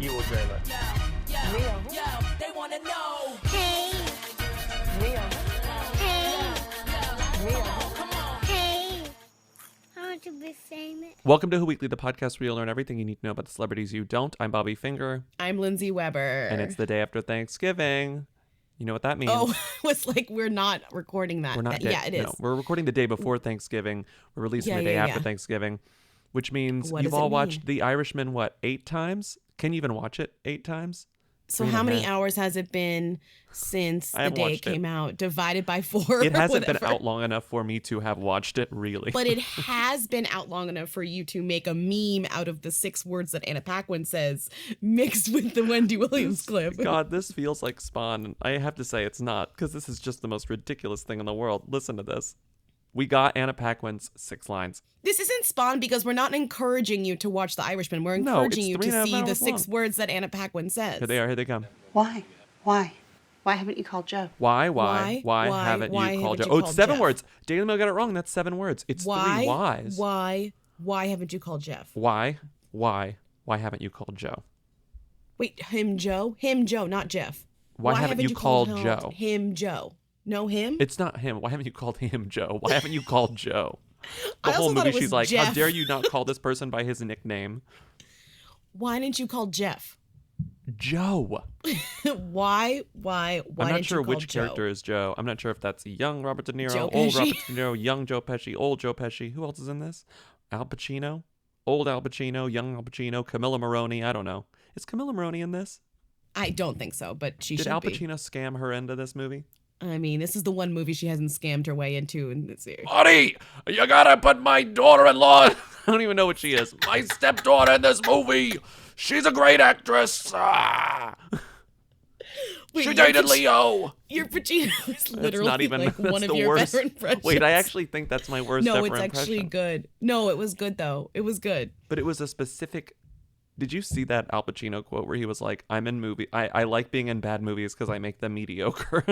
evil jailer. Leo. They wanna know. Hey, Leo. hey, Leo. Come on. hey. I want to be famous. Welcome to Who Weekly, the podcast where you'll learn everything you need to know about the celebrities you don't. I'm Bobby Finger, I'm Lindsay Weber. and it's the day after Thanksgiving. You know what that means? Oh, it was like we're not recording that. We're not. Yeah, it is. No, we're recording the day before Thanksgiving. We're releasing the day after Thanksgiving, which means What you've does it all mean? watched The Irishman, 8 times? Can you even watch it 8 times? So how many hours has it been since the haven't day it watched it. came out? Divided by 4. It hasn't been whatever. out long enough for me to have watched it, really. But it has been out long enough for you to make a meme out of the 6 words that Anna Paquin says mixed with the Wendy Williams clip. God, this feels like Spawn. I have to say it's not, because this is just the most ridiculous thing in the world. Listen to this. We got Anna Paquin's 6 lines. This isn't Spawn because we're not encouraging you to watch The Irishman. We're encouraging you to 3.5 see the hours 6 long. words that Anna Paquin says. Here they are. Here they come. Why? Why haven't you called Joe? Why Why haven't you called Joe? haven't you Oh, it's called 7 Jeff? words. Daily Mail got it wrong. That's 7 words. It's 3 whys. Why haven't you called Jeff? Why haven't you called Joe? Wait, him Joe, not Jeff. Why haven't you called Joe? Him Joe. No, him. It's not him. Why haven't you called him Joe? Why haven't you called Joe? The I also whole thought movie, it was she's like, how Jeff. dare you not call this person by his nickname? Why didn't you call Jeff? Joe. Why? I'm not didn't sure you call which Joe? character is Joe. I'm not sure if that's young Robert De Niro, Joe old Pesci? Robert De Niro, young Joe Pesci, old Joe Pesci. Who else is in this? Al Pacino? Old Al Pacino, young Al Pacino, Camilla Maroney. I don't know. Is Camilla Maroney in this? I don't think so, but she Did should Al be. Pacino scam her into this movie? I mean, this is the one movie she hasn't scammed her way into in this series. Buddy, you gotta put my daughter-in-law. I don't even know what she is. My stepdaughter in this movie. She's a great actress. Wait, She your dated Pac- Leo. Your Pacino is That's literally not even like that's one of the your worst. better impressions. Wait, I actually think that's my worst No, ever it's impression. actually good. No, it was good though. It was good. But it was a specific. Did you see that Al Pacino quote where he was like, "I'm in movie. I like being in bad movies because I make them mediocre."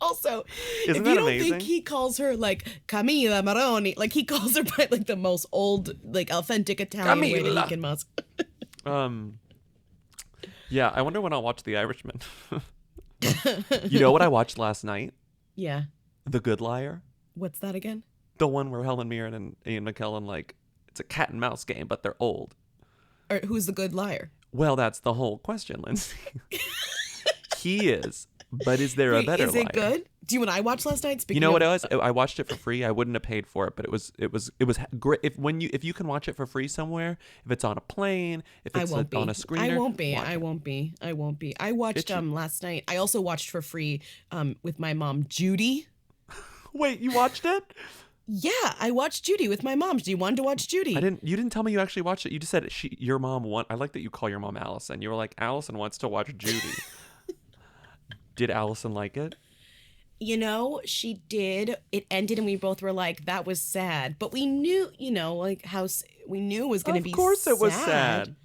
Also, Isn't if that you don't amazing? think he calls her like Camilla Maroni, like he calls her by like the most old, like authentic Italian way that Camilla. he can must. Yeah, I wonder when I'll watch The Irishman. You know what I watched last night? Yeah. The Good Liar. What's that again? The one where Helen Mirren and Ian McKellen, like, it's a cat and mouse game, but they're old. Or who's the good liar? Well, that's the whole question, Lindsay. He is, but is there a Wait, better is liar? it good? Do you know what I watched last night? You know what it was? I watched it for free. I wouldn't have paid for it, but it was great. If you can watch it for free somewhere, if it's on a plane, if I it's won't be. on a screener, I won't be. watch I it. won't be. I won't be. I watched Itchy. last night. I also watched for free with my mom, Judy. Wait, you watched it? Yeah, I watched Judy with my mom. Do you want to watch Judy? You didn't tell me you actually watched it. You just said your mom I like that you call your mom Allison. You were like, Allison wants to watch Judy. Did Allison like it? You know, she did. It ended and we both were like, that was sad. But we knew, like we knew it was going to be sad. Of course it was sad.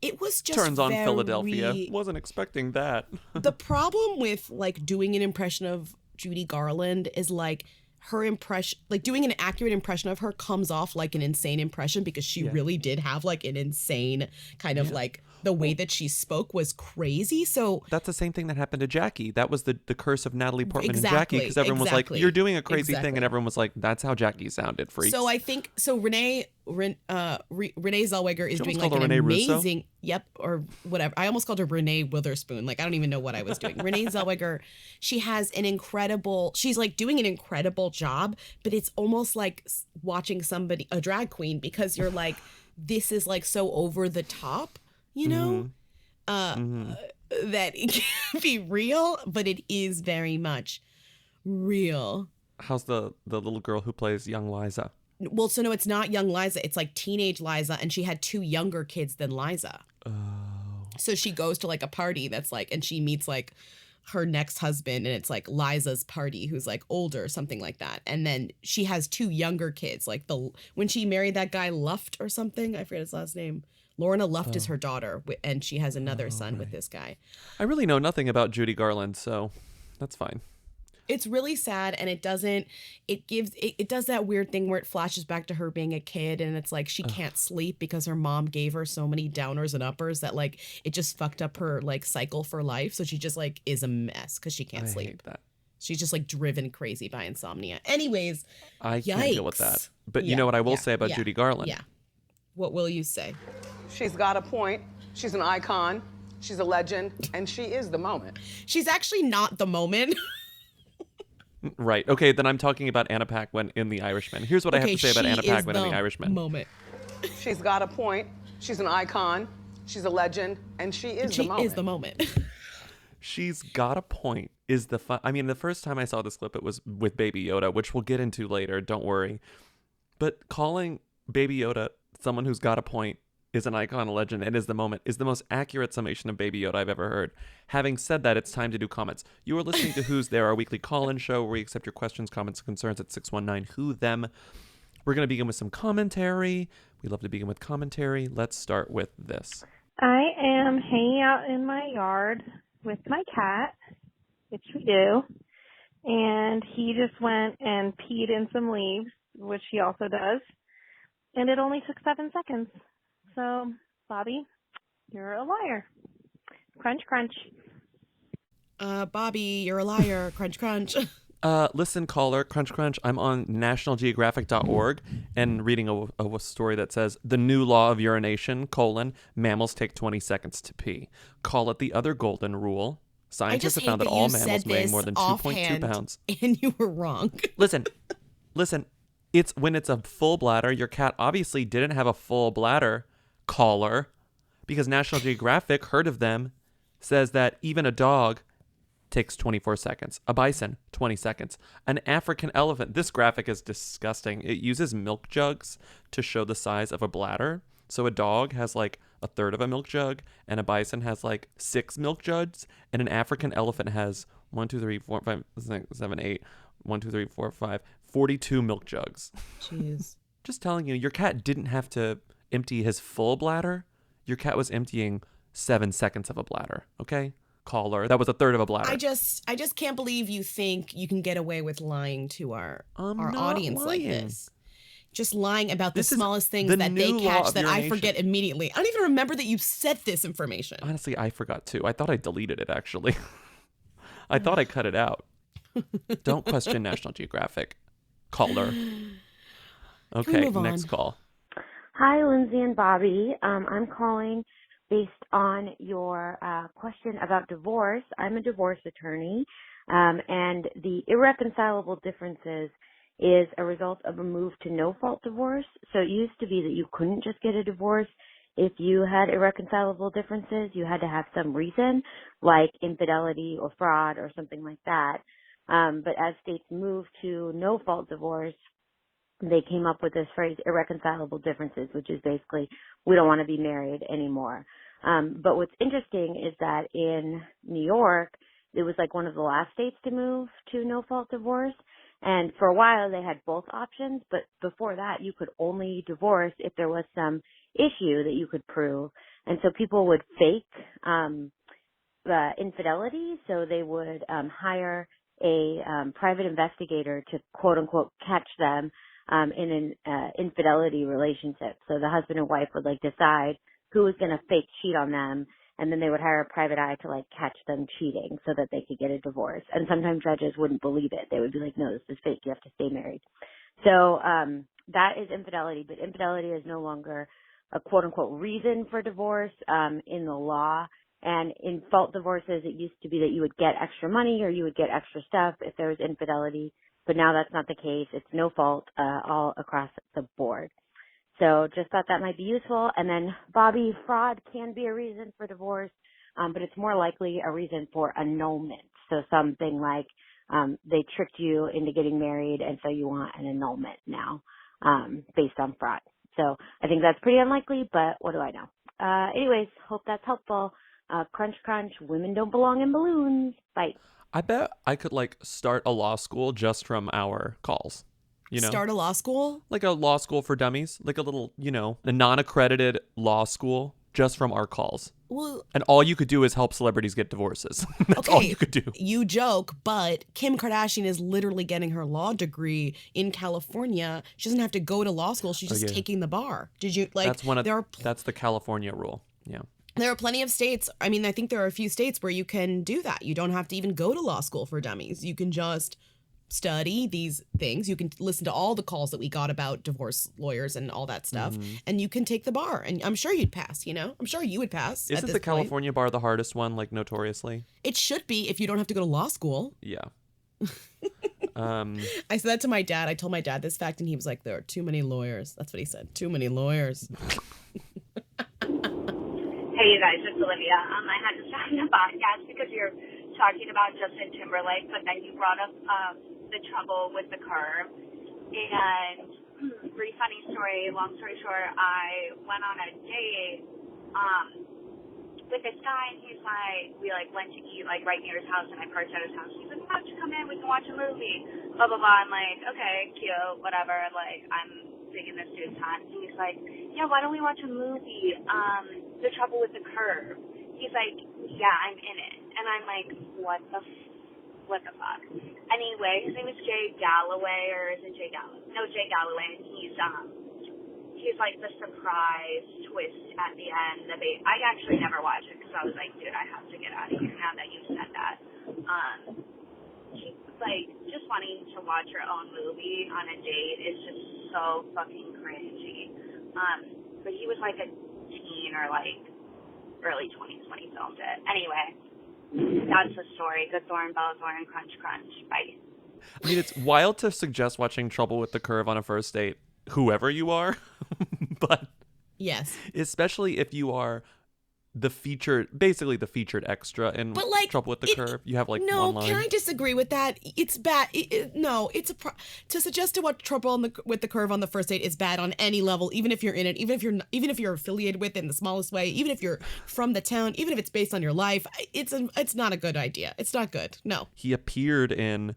It was just Turns on very... Philadelphia. Wasn't expecting that. The problem with like doing an impression of Judy Garland is like her impression, like doing an accurate impression of her comes off like an insane impression because she really did have like an insane kind of like the way that she spoke was crazy. So That's the same thing that happened to Jackie. That was the curse of Natalie Portman and Exactly, Jackie, because everyone was like, exactly, you're doing a crazy thing, exactly. and everyone was like, that's how Jackie sounded, freaks. So I think Renee Zellweger is You doing almost like called an her Renee Russo? amazing or whatever. I almost called her Renee Witherspoon. Like I don't even know what I was doing. Renee Zellweger, she's like doing an incredible job, but it's almost like watching a drag queen, because you're like, this is like so over the top, you know? That it can be real, but it is very much real. How's the little girl who plays young Liza? Well, so no, it's not young Liza. It's like teenage Liza, and she had 2 younger kids than Liza. Oh. So she goes to like a party that's like, and she meets like her next husband, and it's like Liza's party, who's like older, something like that. And then she has 2 younger kids. Like when she married that guy Luft or something, I forget his last name. Lorna Luft is her daughter, and she has another son with this guy. I really know nothing about Judy Garland, so that's fine. It's really sad, and it does that weird thing where it flashes back to her being a kid, and it's like she can't sleep because her mom gave her so many downers and uppers that like it just fucked up her like cycle for life. So she just like is a mess because she can't I sleep. hate that. She's just like driven crazy by insomnia. Anyways, I can't deal with that. yikes. But you know what I will say about Judy Garland? Yeah. What will you say? She's got a point. She's an icon. She's a legend, and she is the moment. She's actually not the moment. Right. Okay, then I'm talking about Anna Paquin in The Irishman. Here's what I have to say about Anna Paquin in The Irishman. Moment. She's got a point. She's an icon. She's a legend, and she is the moment. She is the moment. She's got a point. I mean, the first time I saw this clip, it was with Baby Yoda, which we'll get into later. Don't worry. But calling Baby Yoda someone who's got a point, is an icon, a legend, and is the moment, is the most accurate summation of Baby Yoda I've ever heard. Having said that, it's time to do comments. You are listening to Who's There, our weekly call-in show where we accept your questions, comments, and concerns at 619-WHO-THEM. We're going to begin with some commentary. We love to begin with commentary. Let's start with this. I am hanging out in my yard with my cat, which we do, and he just went and peed in some leaves, which he also does, and it only took 7 seconds. So, Bobby, you're a liar. Crunch, crunch. Bobby, you're a liar. Crunch, crunch. Listen, caller, crunch, crunch. I'm on nationalgeographic.org and reading a story that says, the new law of urination, mammals take 20 seconds to pee. Call it the other golden rule. Scientists have found that all mammals weigh more than 2.2 pounds. And you were wrong. Listen. It's when it's a full bladder. Your cat obviously didn't have a full bladder, caller, because National Geographic, heard of them, says that even a dog takes 24 seconds. A bison, 20 seconds. An African elephant, this graphic is disgusting. It uses milk jugs to show the size of a bladder. So a dog has like a third of a milk jug, and a bison has like 6 milk jugs, and an African elephant has 1, 2, 3, 4, 5, 6, 7, 8, 1, 2, 3, 4, 5, 42 milk jugs. Jeez. Just telling you, your cat didn't have to empty his full bladder. Your cat was emptying 7 seconds of a bladder, okay? Caller, that was a third of a bladder. I just can't believe you think you can get away with lying to our not audience lying. like this. Just lying about the This is smallest things the that they new law catch of that I urination. forget immediately. I don't even remember that you said this information. Honestly, I forgot too. I thought I deleted it, actually. I thought I cut it out. Don't question National Geographic. Caller. Okay, move on? next call. Hi, Lindsay and Bobby. I'm calling based on your question about divorce. I'm a divorce attorney, and the irreconcilable differences is a result of a move to no-fault divorce. So it used to be that you couldn't just get a divorce if you had irreconcilable differences. You had to have some reason, like infidelity or fraud or something like that. But as states moved to no-fault divorce, they came up with this phrase, irreconcilable differences, which is basically, we don't want to be married anymore. But what's interesting is that in New York, it was like one of the last states to move to no-fault divorce. And for a while, they had both options. But before that, you could only divorce if there was some issue that you could prove. And so people would fake infidelity. So they would hire a private investigator to, quote unquote, catch them in an infidelity relationship. So the husband and wife would like decide who was going to fake cheat on them, and then they would hire a private eye to like catch them cheating so that they could get a divorce. And sometimes judges wouldn't believe it. They would be like, no, this is fake. You have to stay married. So that is infidelity, but infidelity is no longer a quote unquote reason for divorce in the law. And in fault divorces, it used to be that you would get extra money or you would get extra stuff if there was infidelity. But now that's not the case. It's no fault all across the board. So just thought that might be useful. And then, Bobby, fraud can be a reason for divorce, but it's more likely a reason for annulment. So something like they tricked you into getting married, and so you want an annulment now based on fraud. So I think that's pretty unlikely, but what do I know? Anyways, hope that's helpful. Crunch, crunch, women don't belong in balloons. Bye. I bet I could like start a law school just from our calls. You know? Start a law school? Like a law school for dummies, like a little, a non-accredited law school just from our calls. Well, And all you could do is help celebrities get divorces. That's all you could do. You joke, but Kim Kardashian is literally getting her law degree in California. She doesn't have to go to law school. She's just taking the bar. Did you like? That's the California rule. Yeah. There are plenty of states. I mean, I think there are a few states where you can do that. You don't have to even go to law school for dummies. You can just study these things. You can listen to all the calls that we got about divorce lawyers and all that stuff, and you can take the bar. And I'm sure you'd pass, I'm sure you would pass. Isn't the California bar the hardest one, like notoriously? It should be if you don't have to go to law school. Yeah. I said that to my dad. I told my dad this fact, and he was like, there are too many lawyers. That's what he said. Too many lawyers. Hey, you guys, it's Olivia. I had to start the podcast because you're talking about Justin Timberlake, but then you brought up the trouble with the curve. And pretty funny story, long story short, I went on a date with this guy, and he's like, we went to eat right near his house, and I parked at his house. He's like, why don't you come in, we can watch a movie, blah, blah, blah. I'm like, okay, cute, whatever, I'm digging this dude's time. He's like, yeah, why don't we watch a movie, The Trouble with the Curve? He's like, yeah, I'm in it. And I'm like, what the fuck? Anyway, his name is Jay Galloway, or is it Jay Galloway? No, Jay Galloway, and he's like the surprise twist at the end. I actually never watched it because I was like, dude, I have to get out of here now that you said that. Just wanting to watch your own movie on a date is just so fucking cringy. But he was like a teen or early 20s when he filmed it. Anyway, that's the story. Good Thorn, Bella Thorn, crunch, crunch. Bye. I mean, it's wild to suggest watching Trouble with the Curve on a first date, whoever you are, but yes, especially if you are basically the featured extra in Trouble with the Curve. You have one line. Can I disagree with that? It's bad. To suggest to watch Trouble with the Curve on the first date is bad on any level, even if you're in it, even if you're affiliated with it in the smallest way, even if you're from the town, even if it's based on your life. It's not a good idea. It's not good. No. He appeared in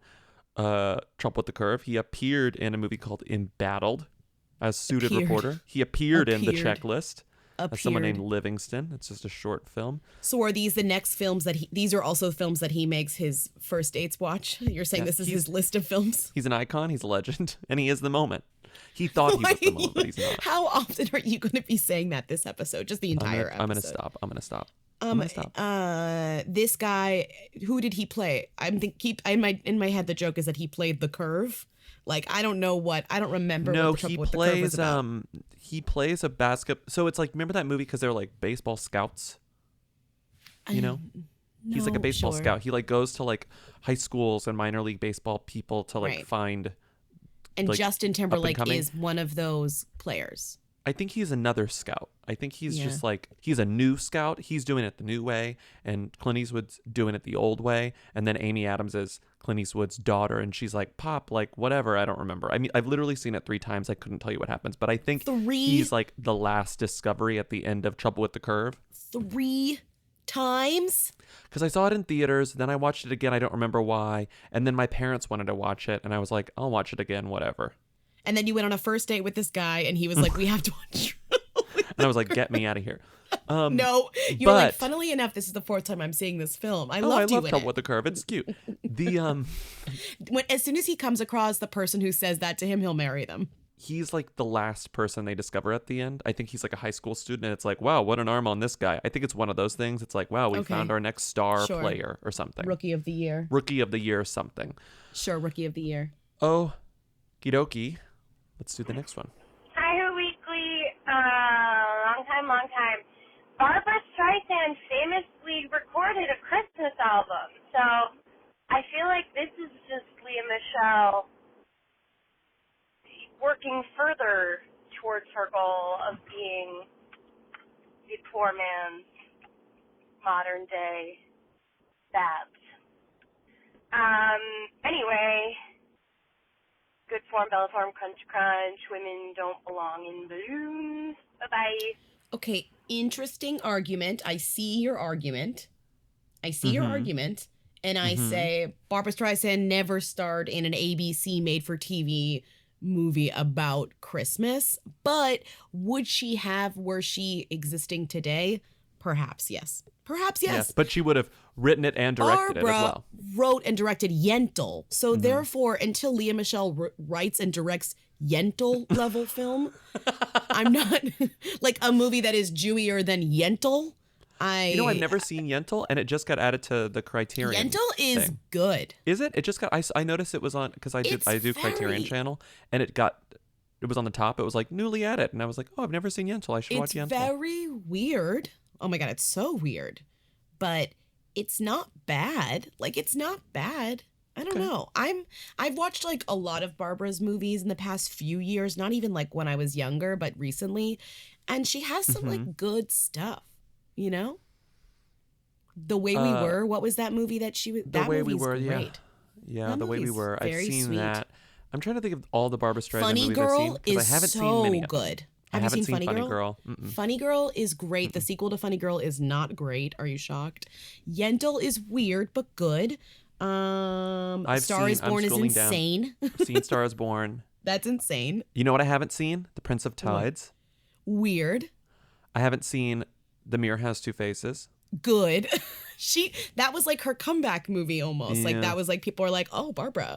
Trouble with the Curve. He appeared in a movie called Embattled as suited reporter. He appeared in The Checklist. As someone named Livingston. It's just a short film. So are these the next films these are also films that he makes his first dates watch? You're saying this is his list of films? He's an icon, he's a legend, and he is the moment. He thought he was the moment, but he's not. How often are you going to be saying that this episode? Just the entire episode? I'm going to stop. This guy, who did he play? In my head the joke is that he played the Curve. I don't remember what the Trouble with the Curve was about. He plays a so it's remember that movie because they're baseball scouts? He's like a baseball scout. He goes to high schools and minor league baseball people to find. And Justin Timberlake is one of those players. I think he's another scout. I think he's just he's a new scout. He's doing it the new way, and Clint Eastwood's doing it the old way. And then Amy Adams is Clint Eastwood's daughter, and she's like, Pop, whatever. I don't remember. I mean, I've literally seen it 3 times. I couldn't tell you what happens, but I think he's the last discovery at the end of Trouble with the Curve. 3 times? Because I saw it in theaters, then I watched it again. I don't remember why. And then my parents wanted to watch it, and I was like, I'll watch it again, whatever. And then you went on a first date with this guy, and he was like, we have to watch. And I was like, get me out of here. No, you were like, funnily enough, this is the 4th time I'm seeing this film. I love Trouble with the Curve. It's cute. As soon as he comes across the person who says that to him, he'll marry them. He's the last person they discover at the end. I think he's a high school student, and it's wow, what an arm on this guy. I think it's one of those things. It's wow, we found our next star player or something. Rookie of the year something. Sure, Rookie of the Year. Oh, kidoki. Let's do the next one. Hi, Her Weekly. Long time. Barbara Streisand famously recorded a Christmas album. So I feel like this is just Lea Michele working further towards her goal of being the poor man's modern day Babs. Anyway, good form, Bella form, crunch, crunch. Women don't belong in balloons. Bye-bye. Okay, interesting argument. I see your argument. And I say Barbra Streisand never starred in an ABC made-for-TV movie about Christmas, but would she have, were she existing today? Perhaps yes. Perhaps yes. But she would have written it and directed Barbara it as well. wrote and directed Yentl. So therefore, until Leah Michelle writes and directs Yentl level film, I'm not like a movie that is Jewier than Yentl. I've never seen Yentl, and it just got added to the Criterion. Yentl is thing. good. Is it? It just got. I noticed it was on because I do Criterion Channel, and it was on the top. It was like newly added, and I was like, oh, I've never seen Yentl. I should watch Yentl. It's very weird. Oh my god, it's so weird, but it's not bad. Like it's not bad. I don't know. I've watched like a lot of Barbara's movies in the past few years, not even like when I was younger, but recently, and she has some like good stuff. You know, The Way We Were. What was that movie that she was? The Way We Were. Great. Yeah, The Way We Were. I've seen sweet. that. I'm trying to think of all the Barbara Streisand Funny movies Girl I've seen because I haven't seen many. Good. I haven't seen Funny Girl? Mm-mm. Funny Girl is great. The sequel to Funny Girl is not great. Are you shocked? Yentl is weird but good. Star is Born is insane. I've seen Star is Born. That's insane. You know what I haven't seen? The Prince of Tides. Weird. I haven't seen The Mirror Has Two Faces. Good. That was like her comeback movie almost. Yeah. Like that was like people are like, oh Barbara.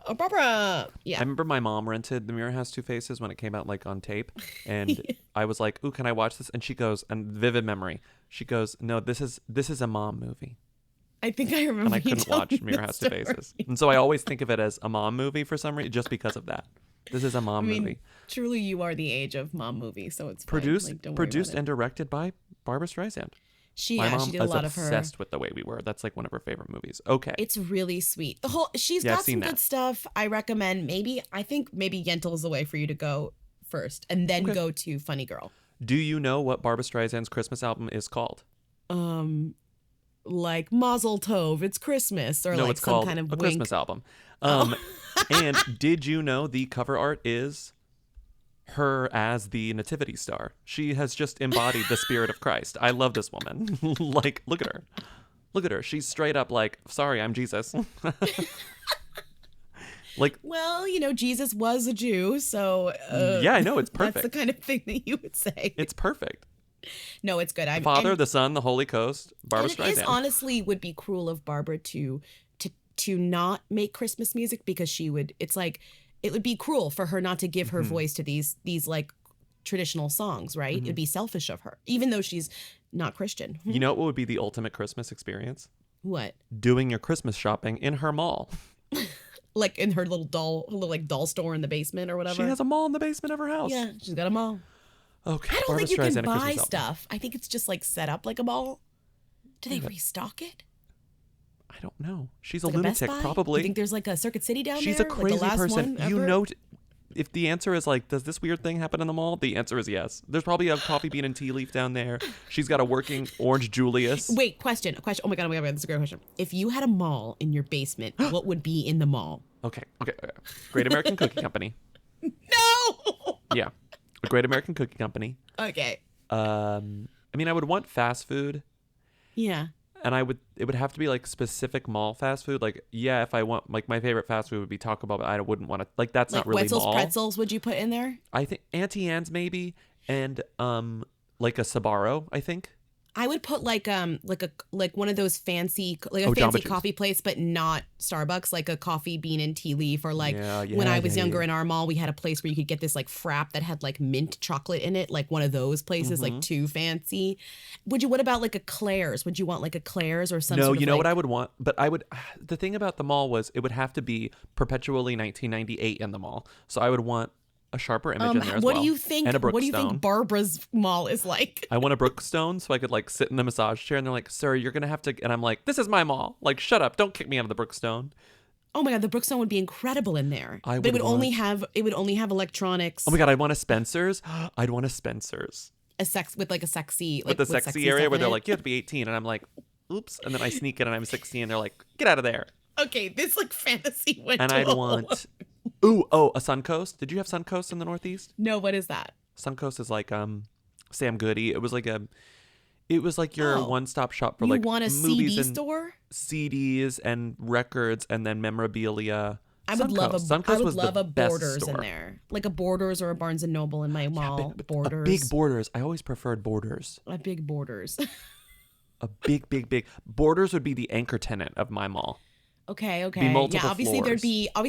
Yeah. I remember my mom rented The Mirror Has Two Faces when it came out like on tape, and I was like, "Ooh, can I watch this?" And she goes, and vivid memory, she goes, "No, this is a mom movie." I think I remember. And I you couldn't telling watch me Mirror the Has Two story. Faces, and so I always think of it as a mom movie for some reason, just because of that. This is a mom movie. Truly, you are the age of mom movies, so it's fine. Produced, Like, don't worry produced about it. and directed by Barbara Streisand. She My mom did a is lot of her. obsessed with The Way We Were. That's like one of her favorite movies. Okay. It's really sweet. She's Yeah, I've got seen some that. good stuff. I recommend I think maybe Yentl is the way for you to go first and then go to Funny Girl. Do you know what Barbara Streisand's Christmas album is called? Like Mazel Tov, it's Christmas, or No, like it's some called kind of a wink. Christmas album. And did you know the cover art is her as the nativity star? She has just embodied the spirit of Christ. I love this woman. Like, look at her. She's straight up like, sorry, I'm Jesus. Like, Well, Jesus was a Jew, so yeah, I know, it's perfect. That's the kind of thing that you would say. It's perfect. No, it's good. Father, the Son, the Holy Ghost, Barbara and it is Streisand. honestly would be cruel of Barbara to not make Christmas music because it's like it would be cruel for her not to give her voice to these like traditional songs, right? It'd be selfish of her, even though she's not Christian. You know what would be the ultimate Christmas experience? What? Doing your Christmas shopping in her mall. Like in her little doll store in the basement or whatever. She has a mall in the basement of her house. Yeah, she's got a mall. Okay. I don't Barbara think you Streisand, can a buy Christmas album. stuff. I think it's just like set up like a mall. Do they restock it? I don't know. She's Like a Best lunatic, Buy? probably. You think there's like a Circuit City down She's there? a crazy like the last person. one You ever? know, if the answer is like, does this weird thing happen in the mall? The answer is yes. There's probably a coffee bean and tea leaf down there. She's got a working orange Julius. Wait, question. Oh my god, this is a great question. If you had a mall in your basement, what would be in the mall? Okay. Great American Cookie Company. No! Yeah. A Great American Cookie Company. Okay. I mean, I would want fast food, Yeah. and it would have to be like specific mall fast food. Like, yeah, if I want, like, my favorite fast food would be Taco Bell, but I wouldn't want to, like, that's Like not really Wetzel's mall. Pretzels would you put in there? I think Auntie Anne's maybe, and like a Sbarro, I think. I would put like one of those fancy Jamba fancy Juice. coffee place, but not Starbucks, like a coffee bean and tea leaf, or like Yeah, when I was yeah, younger yeah. in our mall, we had a place where you could get this like frap that had like mint chocolate in it, like one of those places, Mm-hmm. like too fancy. What about like a Claire's? Would you want like a Claire's or some No, sort of you know what like- I would want? But I would, the thing about the mall was it would have to be perpetually 1998 in the mall. So I would want a sharper image in there as what well. do you think? And a What do you Brookstone. think Barbara's mall is like? I want a Brookstone so I could like sit in the massage chair and they're like, sir, you're going to have to, and I'm like, this is my mall. Like, shut up. Don't kick me out of the Brookstone. Oh my god, the Brookstone would be incredible in there. I but it would would only have electronics. Oh my God, I'd want a Spencer's. I'd want a Spencer's. a sexy With the sexy area stuff where in they're it. like, you have to be 18. And I'm like, oops. And then I sneak in and I'm 16. And they're like, get out of there. Okay, this like fantasy went And to I'd a want, a Suncoast. Did you have Suncoast in the Northeast? No, what is that? Suncoast is like Sam Goody. It was like your Oh. one-stop shop for You like want a movies CD and store? CDs and records and then memorabilia. I would love Suncoast was the a best Borders store. in there, like a Borders or a Barnes and Noble in my mall. Borders, A big Borders. I always preferred Borders. a big Borders. A big Borders would be the anchor tenant of my mall. Okay. multiple Yeah, obviously floors.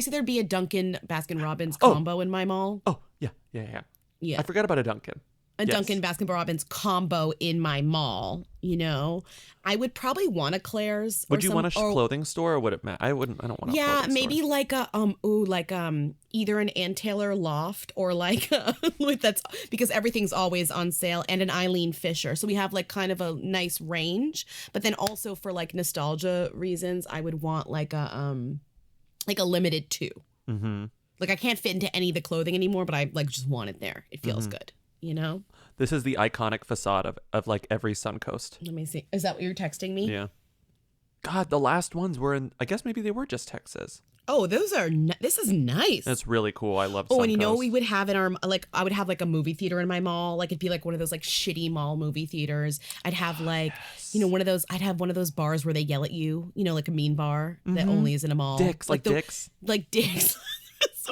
there'd be a Dunkin' Baskin Robbins combo in my mall. Oh yeah. Yeah. I forgot about a Dunkin'. A Yes. Dunkin' Baskin Robbins combo in my mall, you know. I would probably want a Claire's. Would you want a clothing store or would it matter? I don't want a Yeah, clothing maybe store. like a either an Ann Taylor loft or like that's because everything's always on sale, and an Eileen Fisher. So we have like kind of a nice range, but then also for like nostalgia reasons, I would want like a limited 2. Mm-hmm. Like I can't fit into any of the clothing anymore, but I like just want it there. It feels good, you know? This is the iconic facade of like every Suncoast. Let me see. Is that what you're texting me? Yeah. God, the last ones were in, I guess maybe they were just Texas. Oh, those are, this is nice. That's really cool. I love Oh, Suncoast. and you know what we would have in our, like, I would have like a movie theater in my mall. Like, it'd be like one of those like shitty mall movie theaters. I'd have like, you know, I'd have one of those bars where they yell at you, you know, like a mean bar that only is in a mall. Dick's, like Dick's. Like Dick's.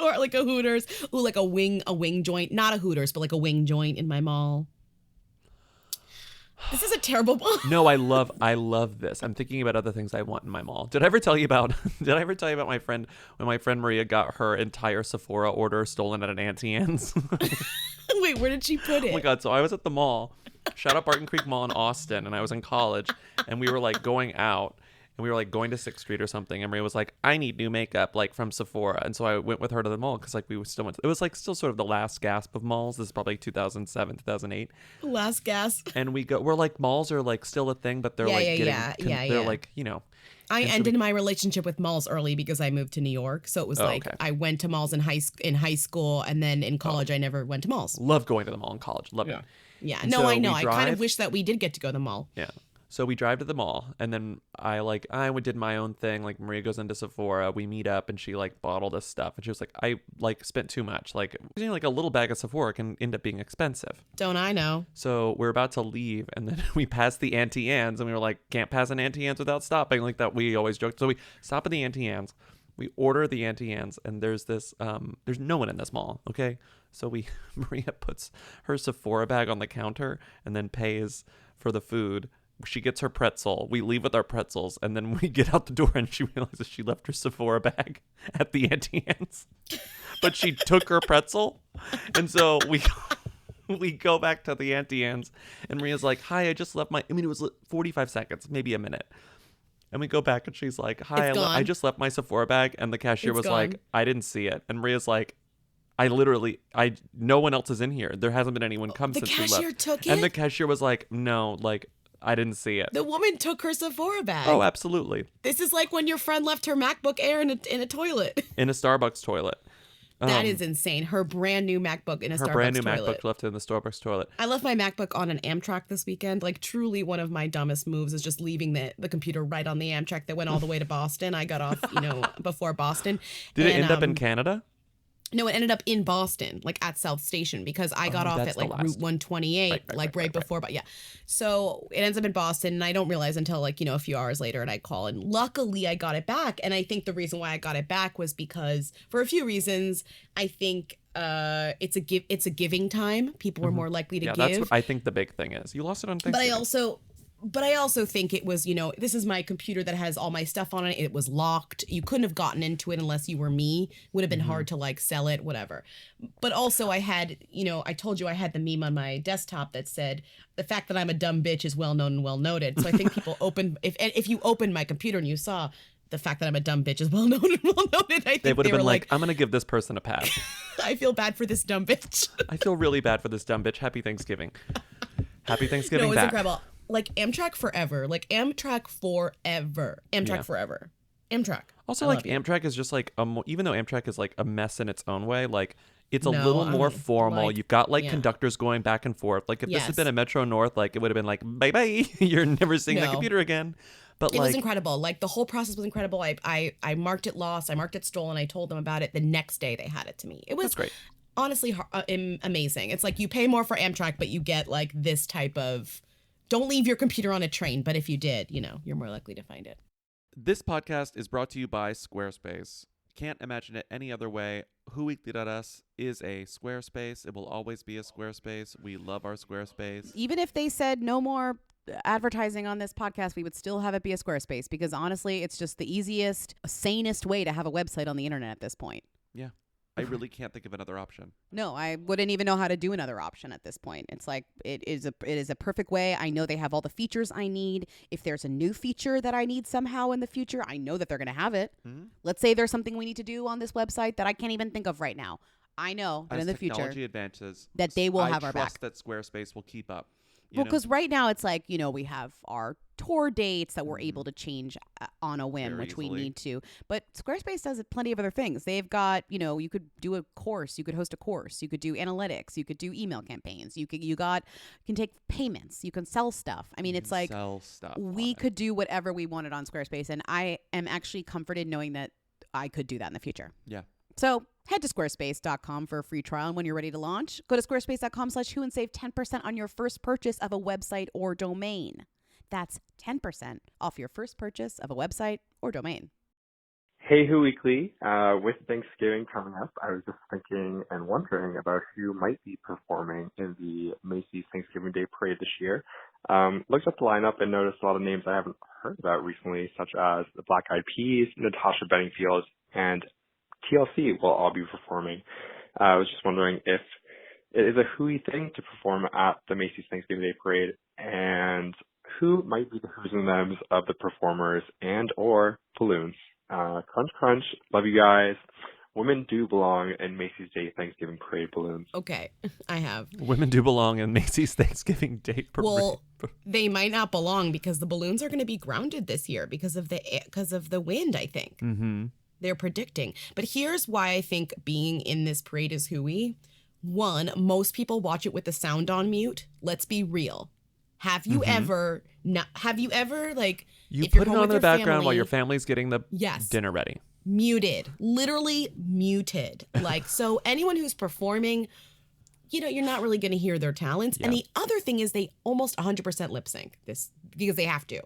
Or like a Hooters. Ooh, like a wing joint. Not a Hooters, but like a wing joint in my mall. This is a terrible mall. No, I love this. I'm thinking about other things I want in my mall. Did I ever tell you about my friend when my friend Maria got her entire Sephora order stolen at an Auntie Anne's? Wait, where did she put it? Oh my God. So I was at the mall, shout out Barton Creek Mall in Austin, and I was in college, and we were like going out, and we were like going to 6th Street or something, and Maria was like, I need new makeup, like from Sephora. And so I went with her to the mall because like we still went, it was like still sort of the last gasp of malls. This is probably 2007, 2008. Last gas. And we're like, malls are like still a thing, but they're they're like, you know. I ended my relationship with malls early because I moved to New York. So it was okay. I went to malls in high school, and then in college I never went to malls. Love going to the mall in college. Love it. Yeah, And no, so I know. we I kind of drive- wish that we did get to go to the mall. Yeah. So we drive to the mall, and then I did my own thing. Like Maria goes into Sephora, we meet up, and she like bottled us stuff, and she was like, I like spent too much. Like, you know, like a little bag of Sephora can end up being expensive. Don't I know? So we're about to leave, and then we passed the Auntie Anne's, and we were like, can't pass an Auntie Anne's without stopping, like that we always joked. So we stop at the Auntie Anne's, we order the Auntie Anne's, and there's no one in this mall, okay? So Maria puts her Sephora bag on the counter and then pays for the food. She gets her pretzel. We leave with our pretzels, and then we get out the door, and she realizes she left her Sephora bag at the Auntie Anne's. But she took her pretzel, and so we go back to the Auntie Anne's, and Maria's like, "Hi, I just left my." I mean, it was 45 seconds, maybe a minute. And we go back, and she's like, "Hi, I just left my Sephora bag," and the cashier was like, "I didn't see it," and Maria's like, no one else is in here. There hasn't been anyone come since we left. The cashier took it? And the cashier was like, no, like, I didn't see it. The woman took her Sephora bag. Oh, absolutely. This is like when your friend left her MacBook Air in a toilet. In a Starbucks toilet. That is insane. Her brand new MacBook in a Starbucks toilet. Her brand new MacBook left in the Starbucks toilet. I left my MacBook on an Amtrak this weekend. Like, truly one of my dumbest moves is just leaving the computer right on the Amtrak that went all the way to Boston. I got off, before Boston. Did it end up in Canada? No, it ended up in Boston, like at South Station, because I got off at like Route 128, right before. But yeah, so it ends up in Boston, and I don't realize until like a few hours later, and I call, and luckily I got it back. And I think the reason why I got it back was because for a few reasons. I think it's a giving time. People were more likely to give. That's what I think the big thing is. You lost it on Thanksgiving. But I also think it was, this is my computer that has all my stuff on it. It was locked. You couldn't have gotten into it unless you were me. It would have been hard to like sell it, whatever. But also I had, I told you I had the meme on my desktop that said, the fact that I'm a dumb bitch is well known and well noted. So I think people if you opened my computer and you saw the fact that I'm a dumb bitch is well known and well noted, I think they would have been like, I'm going to give this person a pass. I feel bad for this dumb bitch. I feel really bad for this dumb bitch. Happy Thanksgiving. Happy Thanksgiving. No, it was back. incredible. Like Amtrak forever. Like Amtrak forever. Amtrak forever. Amtrak. Also, like Amtrak is just like even though Amtrak is like a mess in its own way, like it's a little more formal. You've got like conductors going back and forth. Like if this had been a Metro North, like it would have been like bye bye. You're never seeing that computer again. But it was incredible. Like the whole process was incredible. I marked it lost. I marked it stolen. I told them about it. The next day they had it to me. It was great. Honestly, amazing. It's like you pay more for Amtrak, but you get like this type of. Don't leave your computer on a train, but if you did, you're more likely to find it. This podcast is brought to you by Squarespace. Can't imagine it any other way. Whoweekly.us is a Squarespace. It will always be a Squarespace. We love our Squarespace. Even if they said no more advertising on this podcast, we would still have it be a Squarespace because honestly, it's just the easiest, sanest way to have a website on the internet at this point. Yeah. I really can't think of another option. No, I wouldn't even know how to do another option at this point. It's like it is a perfect way. I know they have all the features I need. If there's a new feature that I need somehow in the future, I know that they're going to have it. Mm-hmm. Let's say there's something we need to do on this website that I can't even think of right now. I know that As in the future technology advances, that they will have our I back. trust that Squarespace will keep up. Well, because right now it's like, we have our tour dates that we're able to change on a whim, Very which we easily. need to. But Squarespace does plenty of other things. They've got, you could do a course, you could host a course, you could do analytics, you could do email campaigns, you can take payments, you can sell stuff. I mean, it's like sell stuff we could do whatever we wanted on Squarespace, and I am actually comforted knowing that I could do that in the future. Yeah. So head to squarespace.com for a free trial. And when you're ready to launch, go to squarespace.com/who and save 10% on your first purchase of a website or domain. That's 10% off your first purchase of a website or domain. Hey, Who Weekly. With Thanksgiving coming up, I was just thinking and wondering about who might be performing in the Macy's Thanksgiving Day Parade this year. Looked up the lineup and noticed a lot of names I haven't heard about recently, such as the Black Eyed Peas, Natasha Bedingfield, and TLC will all be performing. I was just wondering if it is a hooey thing to perform at the Macy's Thanksgiving Day Parade, and who might be the who's and thems of the performers and or balloons. Crunch, crunch. Love you guys. Women do belong in Macy's Day Thanksgiving Parade balloons. Okay, I have. Women do belong in Macy's Thanksgiving Day Parade. Well, they might not belong because the balloons are going to be grounded this year because of the wind, I think. Mm-hmm. They're predicting. But here's why I think being in this parade is hooey. One, most people watch it with the sound on mute. Let's be real. Have you ever like You if you're put it home on with in the your background while family, your family's getting the Yes. dinner ready? muted, literally muted. Like, so anyone who's performing, you're not really going to hear their talents. Yeah. And the other thing is they almost 100% lip sync this because they have to.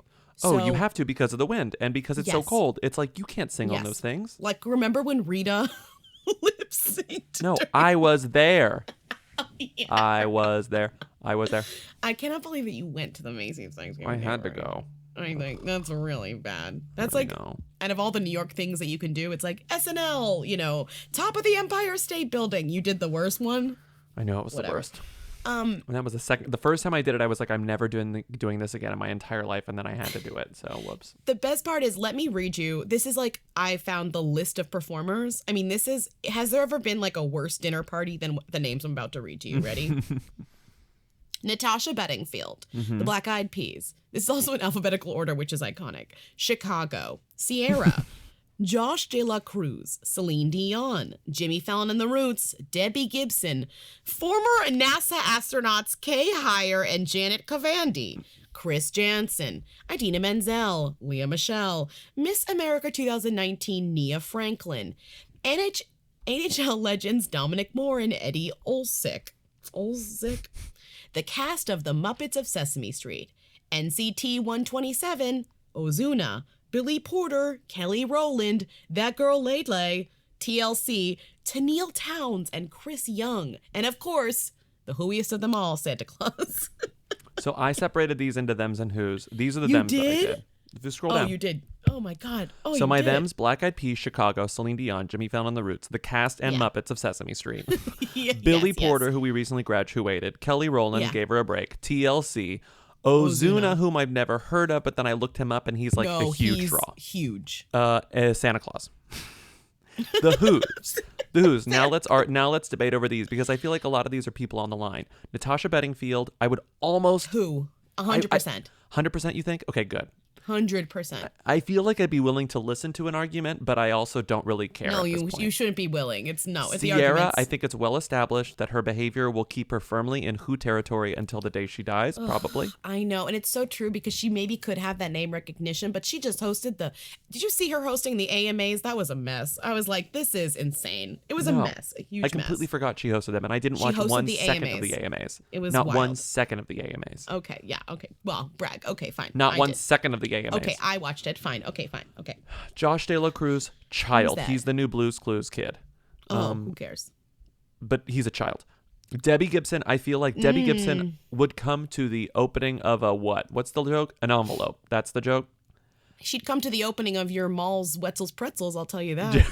Oh, So, you have to because of the wind and because it's so Yes. cold. It's like you can't sing on Yes. those things. Like, remember when Rita lip synced? No, I was there. Yeah. I was there. I cannot believe that you went to the Macy's Thanksgiving. I Day had to Parade. go. I think that's really bad. That's I like, know. out of all the New York things that you can do, it's like SNL, top of the Empire State Building. You did the worst one. I know it was Whatever. the worst. And that was the first time I did it, I was like, I'm never doing this again in my entire life. And then I had to do it. So whoops. The best part is, let me read you. This is like, I found the list of performers. I mean, has there ever been like a worse dinner party than the names I'm about to read to you? Ready? Natasha Bedingfield, the Black Eyed Peas. This is also in alphabetical order, which is iconic. Chicago, Sierra, Josh De La Cruz, Celine Dion, Jimmy Fallon and the Roots, Debbie Gibson, former NASA astronauts Kay Heyer and Janet Kavandi, Chris Jansen, Idina Menzel, Leah Michelle, Miss America 2019 Nia Franklin, NHL legends Dominic Moore and Eddie Olsick. The cast of The Muppets of Sesame Street, NCT 127, Ozuna, Billy Porter, Kelly Rowland, That Girl Lele, TLC, Tennille Towns, and Chris Young. And of course, the whoiest of them all, Santa Claus. So I separated these into thems and who's. These are the You thems that I did? did. If you scroll down. Oh, you did. Oh my God. Oh, So you my did. thems, Black Eyed Peas, Chicago, Celine Dion, Jimmy Fallon and the Roots, the cast and Yeah. Muppets of Sesame Street. Yeah, Billy yes, Porter, yes. who we recently graduated, Kelly Rowland, Yeah. gave her a break, TLC, Ozuna, Ozuna. whom I've never heard of, but then I looked him up and he's like No, a huge he's draw. huge. Santa Claus. The Who's. The Who's. Now let's debate over these because I feel like a lot of these are people on the line. Natasha Bedingfield, I would almost Who? 100%. 100% you think? Okay, good. 100%. I feel like I'd be willing to listen to an argument, but I also don't really care. No, at this you point. shouldn't be willing. It's the Sierra, arguments. I think it's well established that her behavior will keep her firmly in Who territory until the day she dies, probably. I know, and it's so true because she maybe could have that name recognition, but she just hosted Did you see her hosting the AMAs? That was a mess. I was like, this is insane. It was a No. mess, a huge I completely mess. forgot she hosted them, and I didn't She watch hosted 1 the second of the AMAs. AMAs. It was Not 1 wild. second of the AMAs. Okay, yeah, okay. Well, brag. Okay, fine. Not I 1 did. second of the AMAs. Okay, I watched it. Fine. Okay, fine. Okay. Josh De La Cruz, child. that? He's the new Blue's Clues kid. Oh, who cares? But he's a child. Debbie Gibson, I feel like Debbie Gibson would come to the opening of a what? What's the joke? An envelope. That's the joke? She'd come to the opening of your mall's Wetzel's Pretzels, I'll tell you that.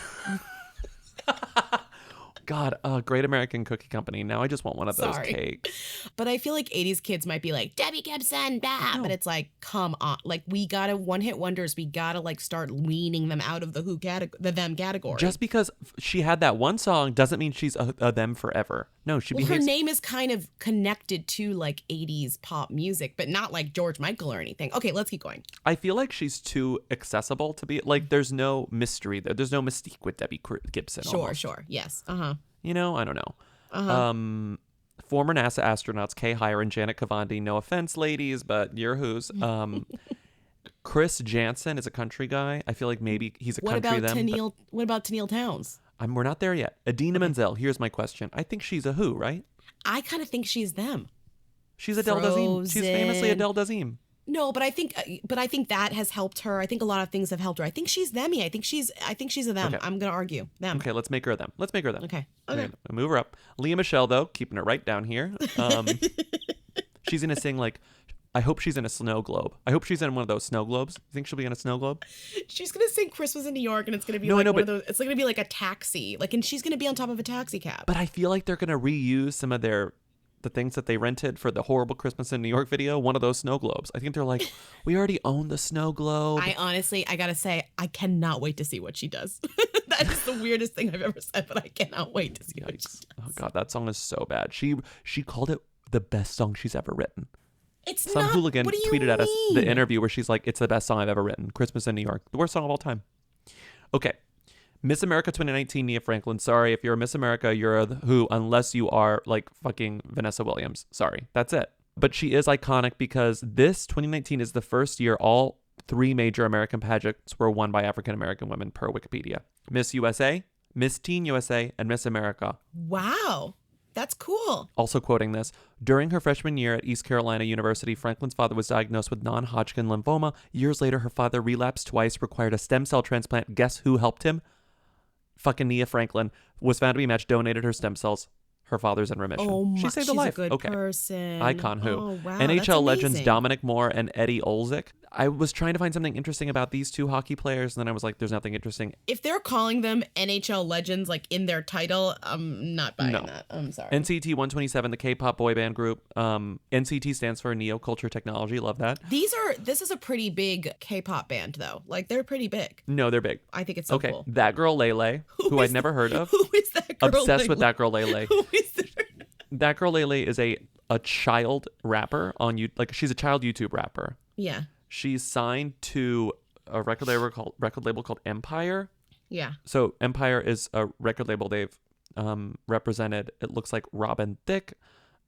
God, Great American Cookie Company. Now I just want one of those cakes. But I feel like 80s kids might be like, Debbie Gibson, blah. But it's like, come on. Like, we gotta one-hit wonders. We gotta, like, start weaning them out of the them category. Just because she had that one song doesn't mean she's a them forever. No, she behaves... her name is kind of connected to, like, 80s pop music, but not like George Michael or anything. Okay, let's keep going. I feel like she's too accessible to be... Like, there's no mystery there. There's no mystique with Debbie Gibson. Sure. Yes. Uh-huh. You know, I don't know. Former NASA astronauts Kay Hire and Janet Kavandi. No offense, ladies, but you're who's. Chris Jansen is a country guy. I feel like maybe he's a country them. What about Tennille Towns? We're not there yet. Adina Menzel. Here's my question. I think she's a who, right? I kind of think she's them. She's Adele Dazeem. She's famously Adele Dazeem. No, but I think that has helped her. I think a lot of things have helped her. I think she's themmy. I think she's a them. Okay. I'm gonna argue them. Okay, let's make her a them. Okay. Move her up. Leah Michelle, though, keeping her right down here. She's gonna sing like, I hope she's in a snow globe. I hope she's in one of those snow globes. You think she'll be in a snow globe? She's gonna sing Christmas in New York, and it's gonna be one of those. It's gonna be like a taxi, and she's gonna be on top of a taxi cab. But I feel like they're gonna reuse some of the things that they rented for the horrible Christmas in New York video, one of those snow globes. I think they're like, we already own the snow globe. I gotta say, I cannot wait to see what she does. That is the weirdest thing I've ever said, but I cannot wait to see what she does. Oh God, that song is so bad. She called it the best song she's ever written. It's Some not. hooligan What do you tweeted at us mean? the interview where she's like, it's the best song I've ever written. Christmas in New York. The worst song of all time. Okay. Miss America 2019, Nia Franklin. Sorry, if you're a Miss America, you're a who, unless you are like fucking Vanessa Williams. Sorry, that's it. But she is iconic because this 2019 is the first year all 3 major American pageants were won by African American women per Wikipedia. Miss USA, Miss Teen USA, and Miss America. Wow. That's cool. Also quoting this, during her freshman year at East Carolina University, Franklin's father was diagnosed with non-Hodgkin lymphoma. Years later, her father relapsed twice, required a stem cell transplant. Guess who helped him? Fucking Nia Franklin was found to be matched, donated her stem cells. Her father's in remission. Oh my, she saved she's a life. a good Okay. person. Icon who? Oh, wow, NHL legends amazing. Dominic Moore and Eddie Olczyk. I was trying to find something interesting about these 2 hockey players, and then I was like, there's nothing interesting. If they're calling them NHL legends like in their title, I'm not buying that. I'm sorry. NCT 127, the K-pop boy band group. NCT stands for Neo Culture Technology. Love that. This is a pretty big K-pop band though. Like they're pretty big. No, they're big. I think it's so okay. cool. That girl Lele, who I'd never heard of. Who is that girl? Obsessed with that girl Lele. Who is that? That girl Lele is a child rapper on you. Like she's a child YouTube rapper. Yeah. She's signed to a record label called Empire. Yeah. So Empire is a record label they've represented. It looks like Robin Thicke.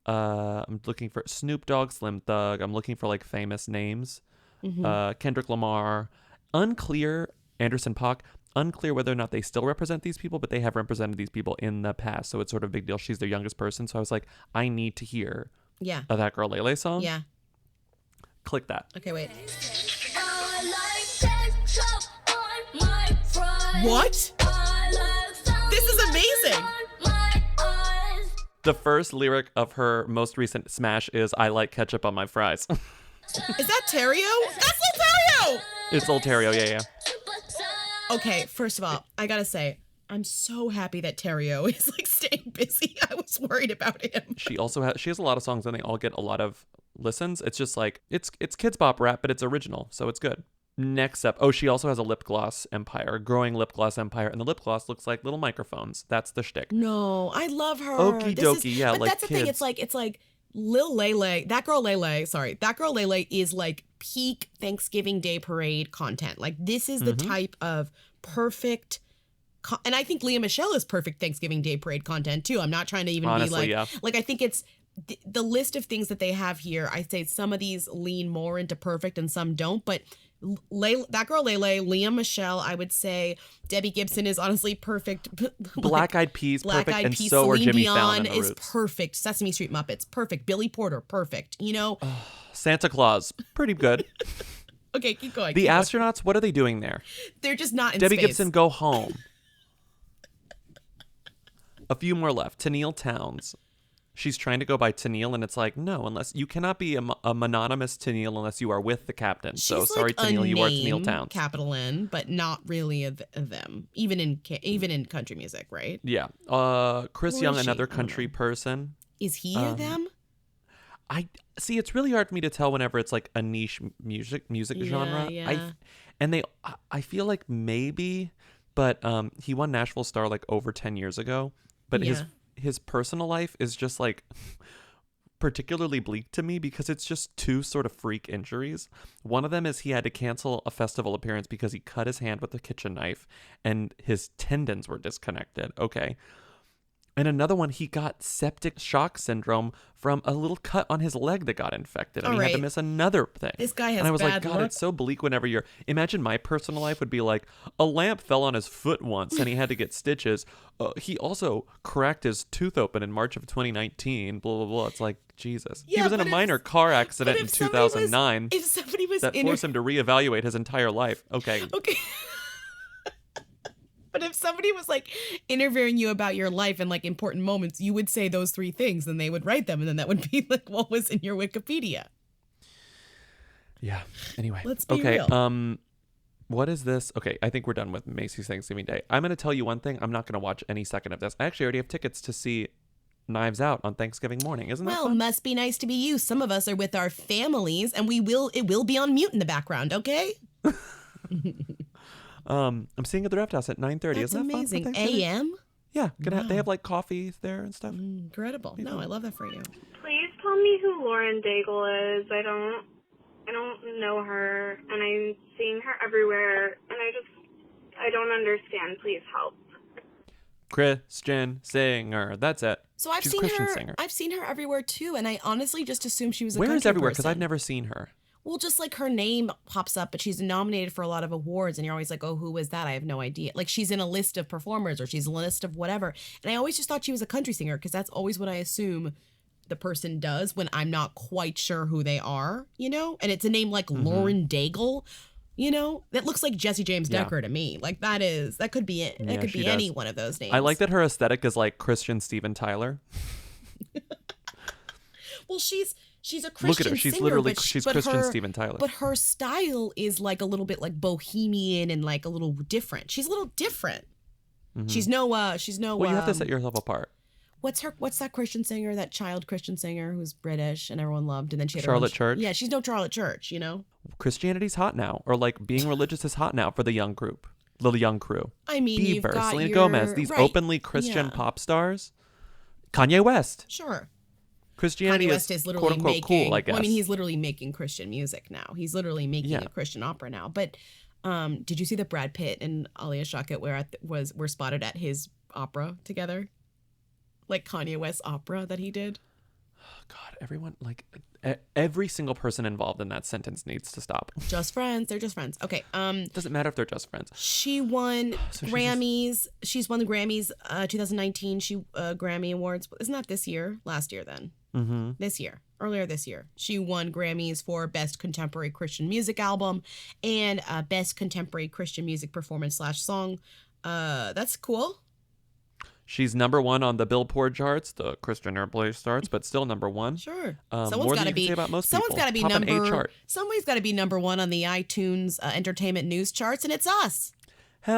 I'm looking for Snoop Dogg, Slim Thug. I'm looking for like famous names. Kendrick Lamar. Unclear. Anderson .Paak. Unclear whether or not they still represent these people, but they have represented these people in the past. So it's sort of a big deal. She's their youngest person. So I was like, I need to hear that girl Lele song. Yeah. Click that. Okay, wait. What? What? This is amazing. The first lyric of her most recent smash is, I like ketchup on my fries. Is that Terrio? That's Lil Terrio! It's Olterio, yeah. Okay, first of all, I gotta say, I'm so happy that Terrio is like staying busy. I was worried about him. She has a lot of songs and they all get a lot of listens. It's just like, it's kids bop rap, but it's original, so it's good. Next up, she also has a lip gloss empire, growing lip gloss empire, and the lip gloss looks like little microphones. That's the shtick. No, I love her. Okie dokie, yeah, but like that's the thing. It's like Lil Lele. That girl Lele is like peak Thanksgiving Day parade content. Like this is the type of perfect. And I think Leah Michelle is perfect Thanksgiving Day parade content too. I'm not trying to even Honestly, be like I think it's the list of things that they have here. I say some of these lean more into perfect and some don't, but that girl Lele, Leah Michelle, I would say Debbie Gibson is honestly perfect. Black Eyed Peas, perfect, Eyed and Peas, so are Celine Jimmy Dion Fallon and the is Roots. perfect. Sesame Street Muppets, perfect. Billy Porter, perfect. You know, Santa Claus, pretty good. Okay, keep going. The keep going. astronauts, what are they doing there? They're just not in Debbie space. Gibson, go home. A few more left. Tennille Towns. She's trying to go by Tennille, and it's like, no, unless you cannot be a mononymous Tennille unless you are with the captain. So She's sorry, like Tennille, you are name, Tennille Towns. capital N, but not really a them. Even in country music, right? Yeah. Chris Who Young, is she? another I don't country person. Is he a them? I see. It's really hard for me to tell whenever it's like a niche music genre. Yeah. I feel like maybe, but he won Nashville Star like over 10 years ago. But his personal life is just like particularly bleak to me because it's just two sort of freak injuries. One of them is he had to cancel a festival appearance because he cut his hand with a kitchen knife and his tendons were disconnected. Okay. And another one, he got septic shock syndrome from a little cut on his leg that got infected. And he had to miss another thing. This guy has And I was like, bad God, luck. it's so bleak whenever you're... Imagine my personal life would be like, a lamp fell on his foot once and he had to get stitches. He also cracked his tooth open in March of 2019, blah, blah, blah. It's like, Jesus. Yeah, he was in a minor car accident in if somebody was- 2009 if somebody was that forced him to reevaluate his entire life. Okay. Okay. But if somebody was like interviewing you about your life and like important moments, you would say those three things and they would write them. And then that would be like what was in your Wikipedia. Yeah. Anyway. Let's be okay. real. What is this? Okay, I think we're done with Macy's Thanksgiving Day. I'm going to tell you one thing. I'm not going to watch any second of this. I actually already have tickets to see Knives Out on Thanksgiving morning. Isn't that Well, fun? must be nice to be you. Some of us are with our families and it will be on mute in the background, okay? I'm seeing at the Draft House at 9:30. That's Isn't that amazing. fun? for Thanksgiving? AM? Yeah, Wow. they have like coffee there and stuff. Incredible. No, I love that for you. Please tell me who Lauren Daigle is. I don't know her, and I'm seeing her everywhere, and I don't understand. Please help. Christian singer. That's it. So I've She's seen a Christian her. singer. I've seen her everywhere too, and I honestly just assumed she was a Where country is everywhere? Because person. I've never seen her. Well, just like her name pops up, but she's nominated for a lot of awards, and you're always like, oh, who is that? I have no idea. Like she's in a list of performers or she's in a list of whatever. And I always just thought she was a country singer because that's always what I assume the person does when I'm not quite sure who they are, you know? And it's a name like Lauren Daigle, you know? That looks like Jesse James Yeah. Decker to me. Like that could be it. That Yeah, could she be does. any one of those names. I like that her aesthetic is like Christian Steven Tyler. Well, she's a Christian Look at her. She's singer, literally but she's but Christian her- Steven Tyler. But her style is like a little bit like bohemian and like a little different. She's a little different. She's no well, you have to set yourself apart. What's that Christian singer, that child Christian singer who's British and everyone loved, and then she had her Charlotte own, Church? Yeah, she's no Charlotte Church, you know. Christianity's hot now, or like being religious is hot now for the young group, the young crew. I mean, you've Bieber, got Selena your- Gomez, these right, openly Christian yeah. pop stars. Kanye West. Sure. Christianity Kanye West is is literally quote unquote making. cool, I guess. Well, I mean, he's literally making Christian music now. He's literally making Yeah. a Christian opera now. But did you see that Brad Pitt and Alia Shawkat were spotted at his opera together? Like Kanye West's opera that he did. God, everyone, like every single person involved in that sentence needs to stop. Just friends. They're just friends. Okay. Doesn't matter if they're just friends. She won So she's Grammys. She's won the Grammys 2019. She Grammy Awards. Isn't that this year? Last year then. Mm-hmm. This year. Earlier this year. She won Grammys for Best Contemporary Christian Music Album and Best Contemporary Christian Music Performance / Song. That's cool. She's number one on the Billboard charts, the Christian Airplay charts, but still number one. Sure. More Someone's than got to you can be. say about most Someone's people. got to be Top an A number. chart. Somebody's got to be number one on the iTunes Entertainment News charts, and it's us.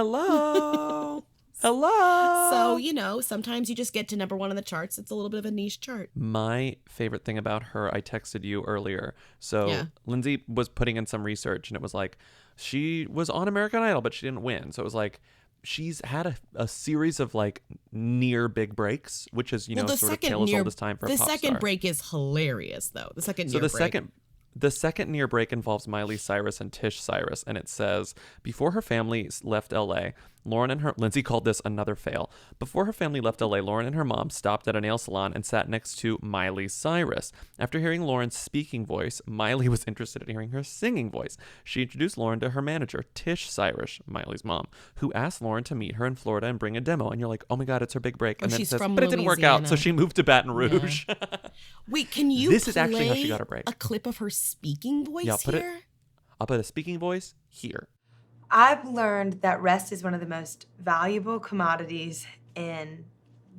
Hello. Hello. So, you know, sometimes you just get to number one on the charts. It's a little bit of a niche chart. My favorite thing about her, I texted you earlier. So Yeah. Lindsay was putting in some research and it was like, she was on American Idol, but she didn't win. So it was like, she's had a series of like near big breaks, which is, you know, sort of tale as old as time for a pop The second star. break is hilarious, though. The second So near the break. The second near break involves Miley Cyrus and Tish Cyrus, and it says, before her family left LA, Lauren and her, Lindsay called this another fail. Before her family left LA, Lauren and her mom stopped at a nail salon and sat next to Miley Cyrus. After hearing Lauren's speaking voice, Miley was interested in hearing her singing voice. She introduced Lauren to her manager, Tish Cyrus, Miley's mom, who asked Lauren to meet her in Florida and bring a demo. And you're like, oh my God, it's her big break. And then it she's says, from but it didn't work out, so Louisiana. she moved to Baton Rouge. Wait, can you This is actually how she play got her break. a clip of her speaking voice Yeah, put it- here? I'll put a speaking voice here. I've learned that rest is one of the most valuable commodities in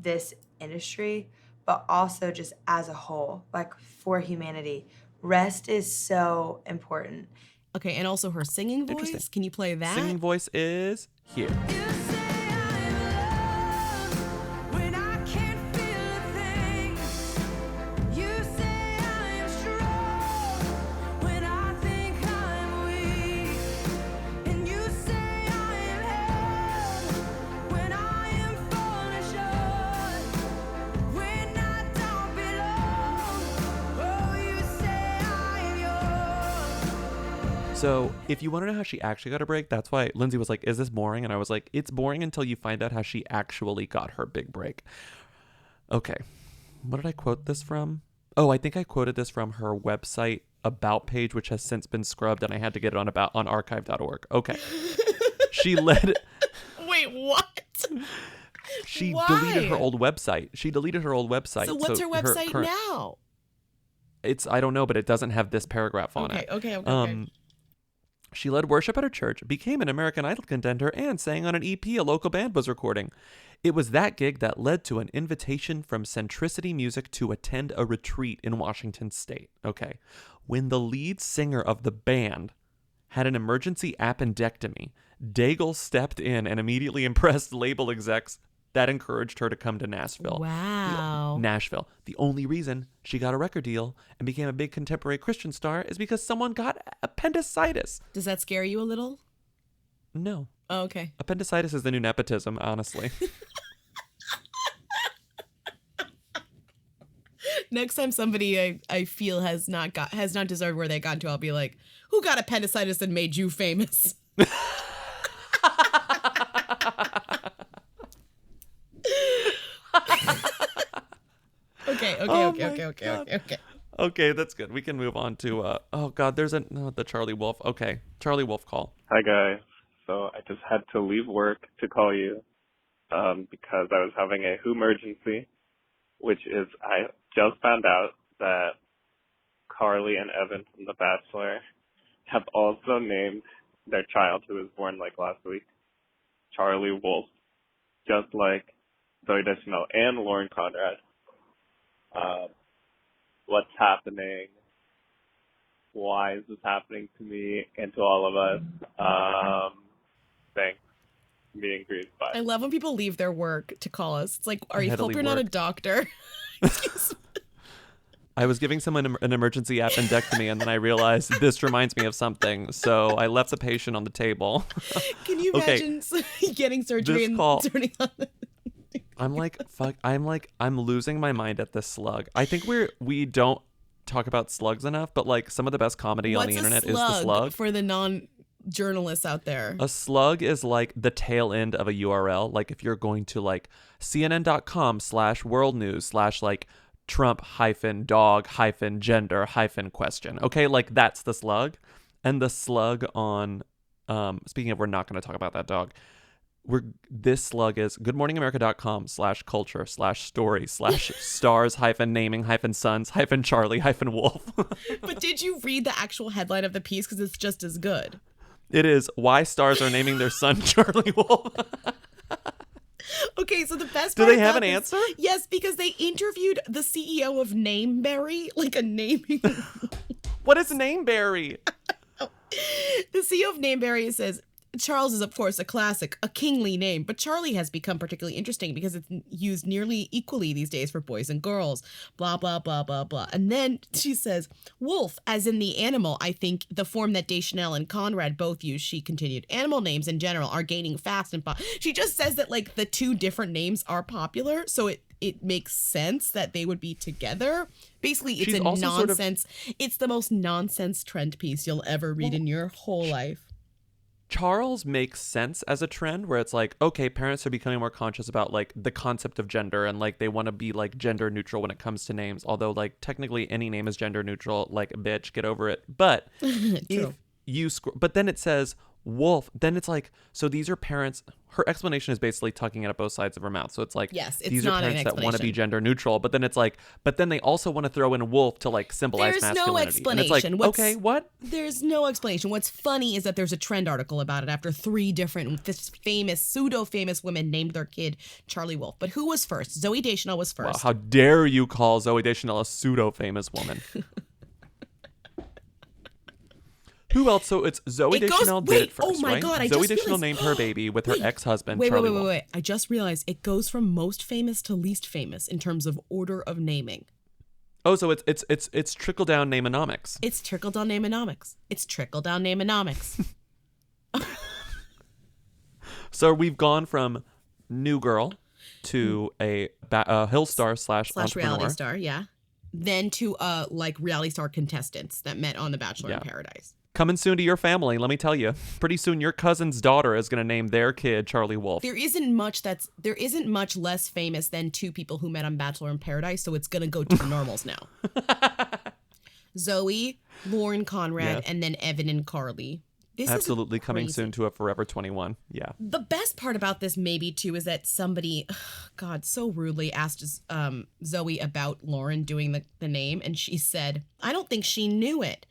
this industry, but also just as a whole, like for humanity. Rest is so important. Okay, and also her singing voice. Can you play that? Singing voice is here. So if you want to know how she actually got a break, that's why Lindsay was like, is this boring? And I was like, it's boring until you find out how she actually got her big break. Okay. What did I quote this from? Oh, I think I quoted this from her website about page, which has since been scrubbed, and I had to get it on archive.org. Okay. She led... Wait, what? She Why? deleted her old website. So what's her website now? I don't know, but it doesn't have this paragraph on it. Okay. She led worship at her church, became an American Idol contender, and sang on an EP a local band was recording. It was that gig that led to an invitation from Centricity Music to attend a retreat in Washington State. Okay. When the lead singer of the band had an emergency appendectomy, Daigle stepped in and immediately impressed label execs that encouraged her to come to Nashville. Wow. Nashville. The only reason she got a record deal and became a big contemporary Christian star is because someone got appendicitis. Does that scare you a little? No. Oh, okay. Appendicitis is the new nepotism, honestly. Next time somebody I feel has not deserved where they got to, I'll be like, who got appendicitis and made you famous? Okay. Okay, that's good. We can move on to oh god, there's the Charlie Wolf. Okay, Charlie Wolf call. Hi guys. So I just had to leave work to call you because I was having a who emergency, which is I just found out that Carly and Evan from The Bachelor have also named their child, who was born like last week, Charlie Wolf, just like Zoe Deschanel and Lauren Conrad. What's happening? Why is this happening to me and to all of us? Thanks. Meet and greet. Bye. I love when people leave their work to call us. It's like, are you hope you're work. not a doctor? Excuse me. I was giving someone an emergency appendectomy, and then I realized this reminds me of something, so I left the patient on the table. Can you imagine getting surgery and turning on the... I'm like, fuck. I'm losing my mind at this slug. I think we don't talk about slugs enough, but like some of the best comedy on the internet is the slug. For the non-journalists out there, a slug is like the tail end of a URL. Like if you're going to like CNN.com/world news/ like Trump-dog-gender-question. Okay, like that's the slug. And the slug on speaking of, we're not going to talk about that dog. This slug is goodmorningamerica.com/culture/stories/stars-naming-sons-Charlie-Wolf. But did you read the actual headline of the piece? Because it's just as good. It is why stars are naming their son Charlie Wolf. Okay, so the best Do part they have an about answer? Yes, because they interviewed the CEO of Nameberry, like a naming. What is Nameberry? The CEO of Nameberry says, Charles is, of course, a classic, a kingly name, but Charlie has become particularly interesting because it's used nearly equally these days for boys and girls, blah, blah, blah, blah, blah. And then she says, wolf, as in the animal, I think the form that Deschanel and Conrad both use, she continued. Animal names in general are gaining fast and she just says that, like, the two different names are popular, so it makes sense that they would be together. Basically, it's a nonsense. It's the most nonsense trend piece you'll ever read in your whole life. Charles makes sense as a trend where it's like, okay, parents are becoming more conscious about like the concept of gender and like they want to be like gender neutral when it comes to names. Although like technically any name is gender neutral, like bitch, get over it. But if you but then it says Wolf, then it's like, so these are parents. Her explanation is basically tucking it at both sides of her mouth. So it's like, Yes, it's these not are an parents that want to be explanation. gender neutral, but then it's like, but then they also want to throw in wolf to like symbolize There's masculinity. no And explanation. it's like, okay, what? There's no explanation. What's funny is that there's a trend article about it after 3 different famous, pseudo-famous women named their kid Charlie Wolf. But who was first? Zooey Deschanel was first. Wow, how dare you call Zooey Deschanel a pseudo-famous woman? Who else? So it's Zooey Deschanel did it first, oh my right? God, I Zooey just Deschanel realized- named her baby with her ex-husband, Wait, Charlie Wolf. I just realized it goes from most famous to least famous in terms of order of naming. Oh, so it's trickle-down name-onomics. It's trickle-down name-onomics. It's trickle-down name-onomics. So we've gone from new girl to a hill star slash reality entrepreneur. star, yeah. Then to like reality star contestants that met on The Bachelor in Paradise. Coming soon to your family, let me tell you. Pretty soon your cousin's daughter is going to name their kid Charlie Wolf. There isn't much less famous than 2 people who met on Bachelor in Paradise, so it's gonna go to the normals now. Zoe, Lauren Conrad, Yes. and then Evan and Carly. This Absolutely is coming crazy. soon to a Forever 21. Yeah. The best part about this maybe too is that somebody, God, so rudely asked Zoe about Lauren doing the name, and she said, "I don't think she knew it."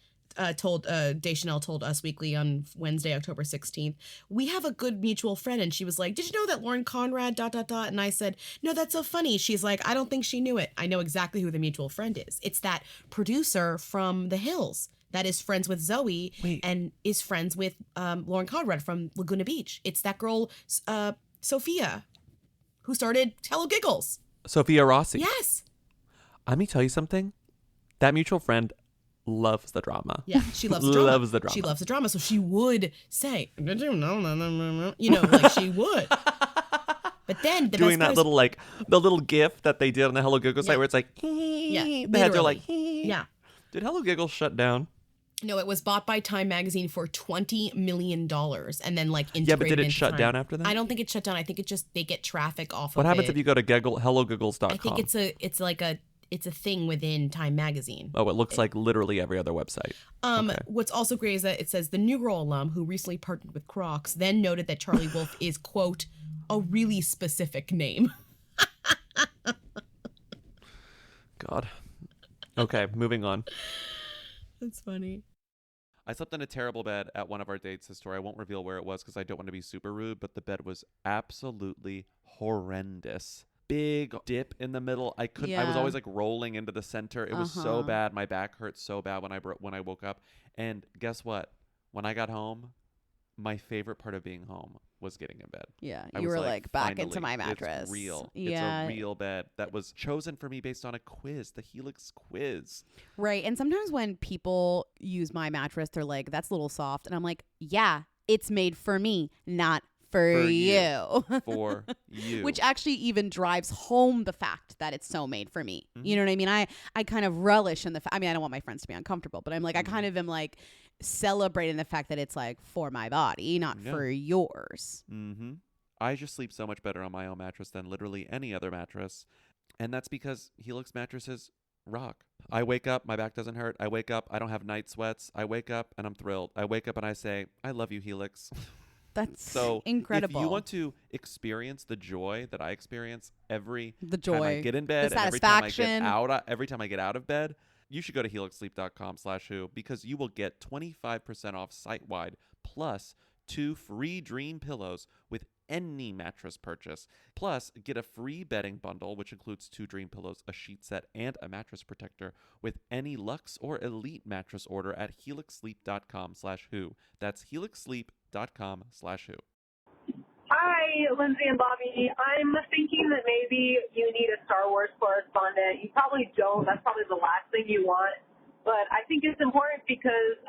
Deschanel told Us Weekly on Wednesday, October 16th, "We have a good mutual friend." And she was like, "Did you know that Lauren Conrad, ... And I said, "No, that's so funny." She's like, "I don't think she knew it. I know exactly who the mutual friend is. It's that producer from The Hills that is friends with Zoe and is friends with Lauren Conrad from Laguna Beach. It's that girl, Sophia, who started Hello Giggles." Sophia Rossi. Yes. Let me tell you something. That mutual friend loves the drama. Yeah, she loves the drama. Loves the drama. She loves the drama. So she would say, "Did you know?" You know, like she would. But then doing that little like the little gif that they did on the Hello Giggles site where it's like, yeah, the heads are like, yeah. Did Hello Giggles shut down? No, it was bought by Time Magazine for $20 million, and then like integrated. Yeah, but did it into shut Time. down after that? I don't think it shut down. I think it just they get traffic off What of happens it. if you go to hellogiggles.com? I think it's a thing within Time Magazine. Oh, it looks like literally every other website. Okay. What's also great is that it says the New Girl alum who recently partnered with Crocs then noted that Charlie Wolf is, quote, "a really specific name." God. Okay, moving on. That's funny. I slept in a terrible bed at one of our dates this story. I won't reveal where it was because I don't want to be super rude, but the bed was absolutely horrendous. Big dip in the middle. I was Yeah. always like rolling into the center. It was so bad. My back hurt so bad when I woke up. And guess what? When I got home, my favorite part of being home was getting in bed. Yeah, I you was were like back into finally, my mattress. It's real. Yeah. It's a real bed that was chosen for me based on a quiz, the Helix quiz. Right. And sometimes when people use my mattress, they're like, "That's a little soft." And I'm like, "Yeah, it's made for me, not for you." For you. Which actually even drives home the fact that it's so made for me. Mm-hmm. You know what I mean? I kind of relish in the I mean, I don't want my friends to be uncomfortable, but I'm like, Mm-hmm. I kind of am like celebrating the fact that it's like for my body, not Yeah. for yours. Mm-hmm. I just sleep so much better on my own mattress than literally any other mattress. And that's because Helix mattresses rock. I wake up, my back doesn't hurt. I wake up, I don't have night sweats. I wake up and I'm thrilled. I wake up and I say, "I love you, Helix." That's So incredible. if you want to experience the joy that I experience every The time I joy, get in bed, the and every time I satisfaction. every time I get out of bed, you should go to helixsleep.com/who because you will get 25% off site-wide plus 2 free dream pillows with any mattress purchase. Plus, get a free bedding bundle, which includes 2 dream pillows, a sheet set, and a mattress protector with any Luxe or Elite mattress order at helixsleep.com/who. That's helixsleep.com/who. Hi, Lindsay and Bobby. I'm thinking that maybe you need a Star Wars correspondent. You probably don't. That's probably the last thing you want. But I think it's important because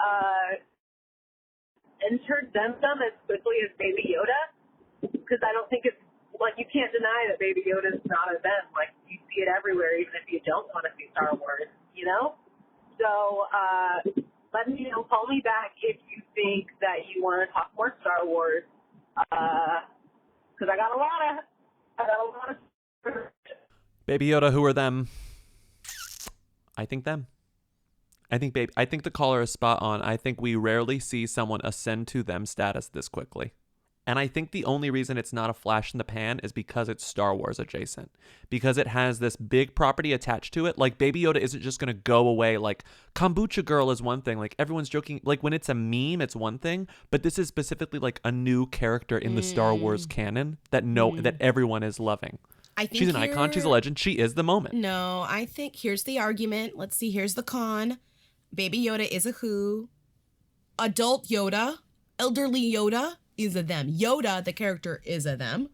enter Dum Dum as quickly as Baby Yoda. Because I don't think it's, like, you can't deny that Baby Yoda is not a them. Like, you see it everywhere, even if you don't want to see Star Wars, you know? So, let me know. Call me back if you think that you want to talk more Star Wars. Because I got a lot of. Baby Yoda, who are them? I think them. I think the caller is spot on. I think we rarely see someone ascend to them status this quickly. And I think the only reason it's not a flash in the pan is because it's Star Wars adjacent. Because it has this big property attached to it. Like, Baby Yoda isn't just going to go away. Like, Kombucha Girl is one thing. Like, everyone's joking. Like, when it's a meme, it's one thing. But this is specifically, like, a new character in the Star Wars canon that that everyone is loving. I think she's an icon. She's a legend. She is the moment. No, I think here's the argument. Let's see. Here's the con. Baby Yoda is a who. Adult Yoda. Elderly Yoda is a them. Yoda, the character, is a them.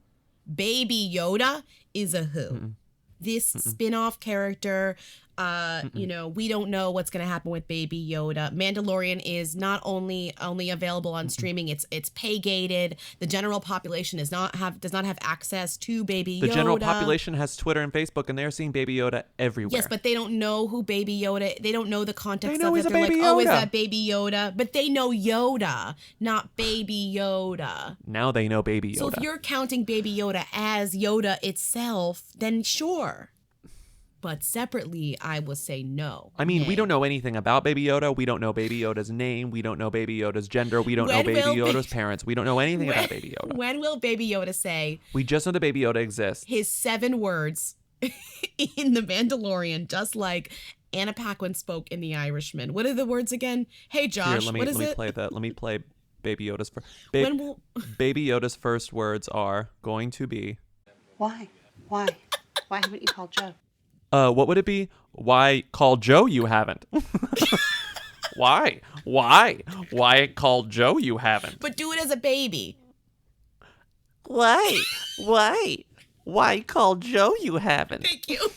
Baby Yoda is a who. This spin-off character, we don't know what's going to happen with Baby Yoda. Mandalorian is not only available on streaming, it's pay-gated. The general population does not have access to Baby Yoda. The general population has Twitter and Facebook, and they're seeing Baby Yoda everywhere. Yes, but they don't know who Baby Yoda. They don't know the context they know of he's it. a They're Baby like, oh, is Yoda. that Baby Yoda? But they know Yoda, not Baby Yoda. Now they know Baby Yoda. So if you're counting Baby Yoda as Yoda itself, then sure. But separately, I will say no. I mean, we don't know anything about Baby Yoda. We don't know Baby Yoda's name. We don't know Baby Yoda's gender. We don't know Baby Yoda's parents. We don't know anything about Baby Yoda. When will Baby Yoda say... We just know that Baby Yoda exists. His 7 words in The Mandalorian, just like Anna Paquin spoke in The Irishman. What are the words again? Hey, Josh, Here, what is it? Play that. Let me play Baby Yoda's first. Baby Yoda's first words are going to be... Why? Why haven't you called Joe? What would it be? Why call Joe you haven't? Why? Why call Joe you haven't? But do it as a baby. Why call Joe you haven't? Thank you.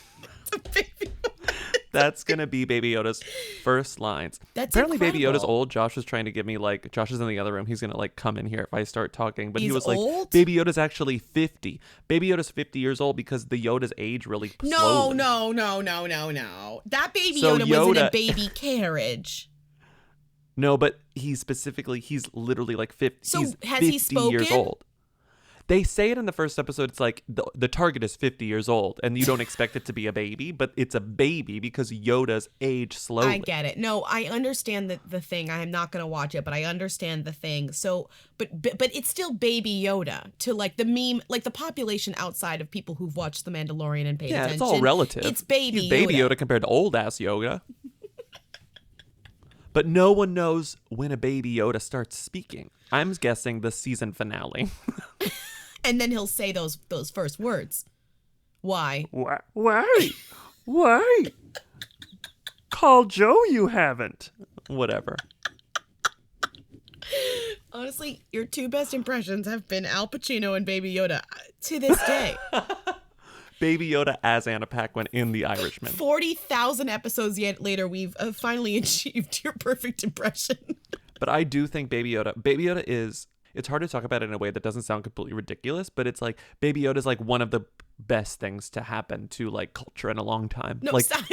That's going to be Baby Yoda's first lines. That's apparently incredible. Baby Yoda's old. Josh was trying to give me Josh is in the other room. He's going to come in here if I start talking. But He's he was old? like, Baby Yoda's actually 50. Baby Yoda's 50 years old because the Yoda's age really slowly. No. That Baby So Yoda was in a baby carriage. No, but he's literally like 50. So he's has 50 he spoken? years old. They say it in the first episode. It's like the target is 50 years old, and you don't expect it to be a baby, but it's a baby because Yoda's age slowly. I get it. No, I understand the thing. I am not going to watch it, but I understand the thing. So, but it's still Baby Yoda to the meme, the population outside of people who've watched The Mandalorian and paid attention. It's all relative. It's Baby He's Baby Yoda. Yoda compared to old ass Yoda. But no one knows when a Baby Yoda starts speaking. I'm guessing the season finale. And then he'll say those first words. Why? Why? Call Joe you haven't. Whatever. Honestly, your 2 best impressions have been Al Pacino and Baby Yoda to this day. Baby Yoda as Anna Paquin in The Irishman. 40,000 episodes yet later, we've finally achieved your perfect impression. But I do think Baby Yoda is... It's hard to talk about it in a way that doesn't sound completely ridiculous, but it's like Baby Yoda is one of the best things to happen to culture in a long time. No, you sound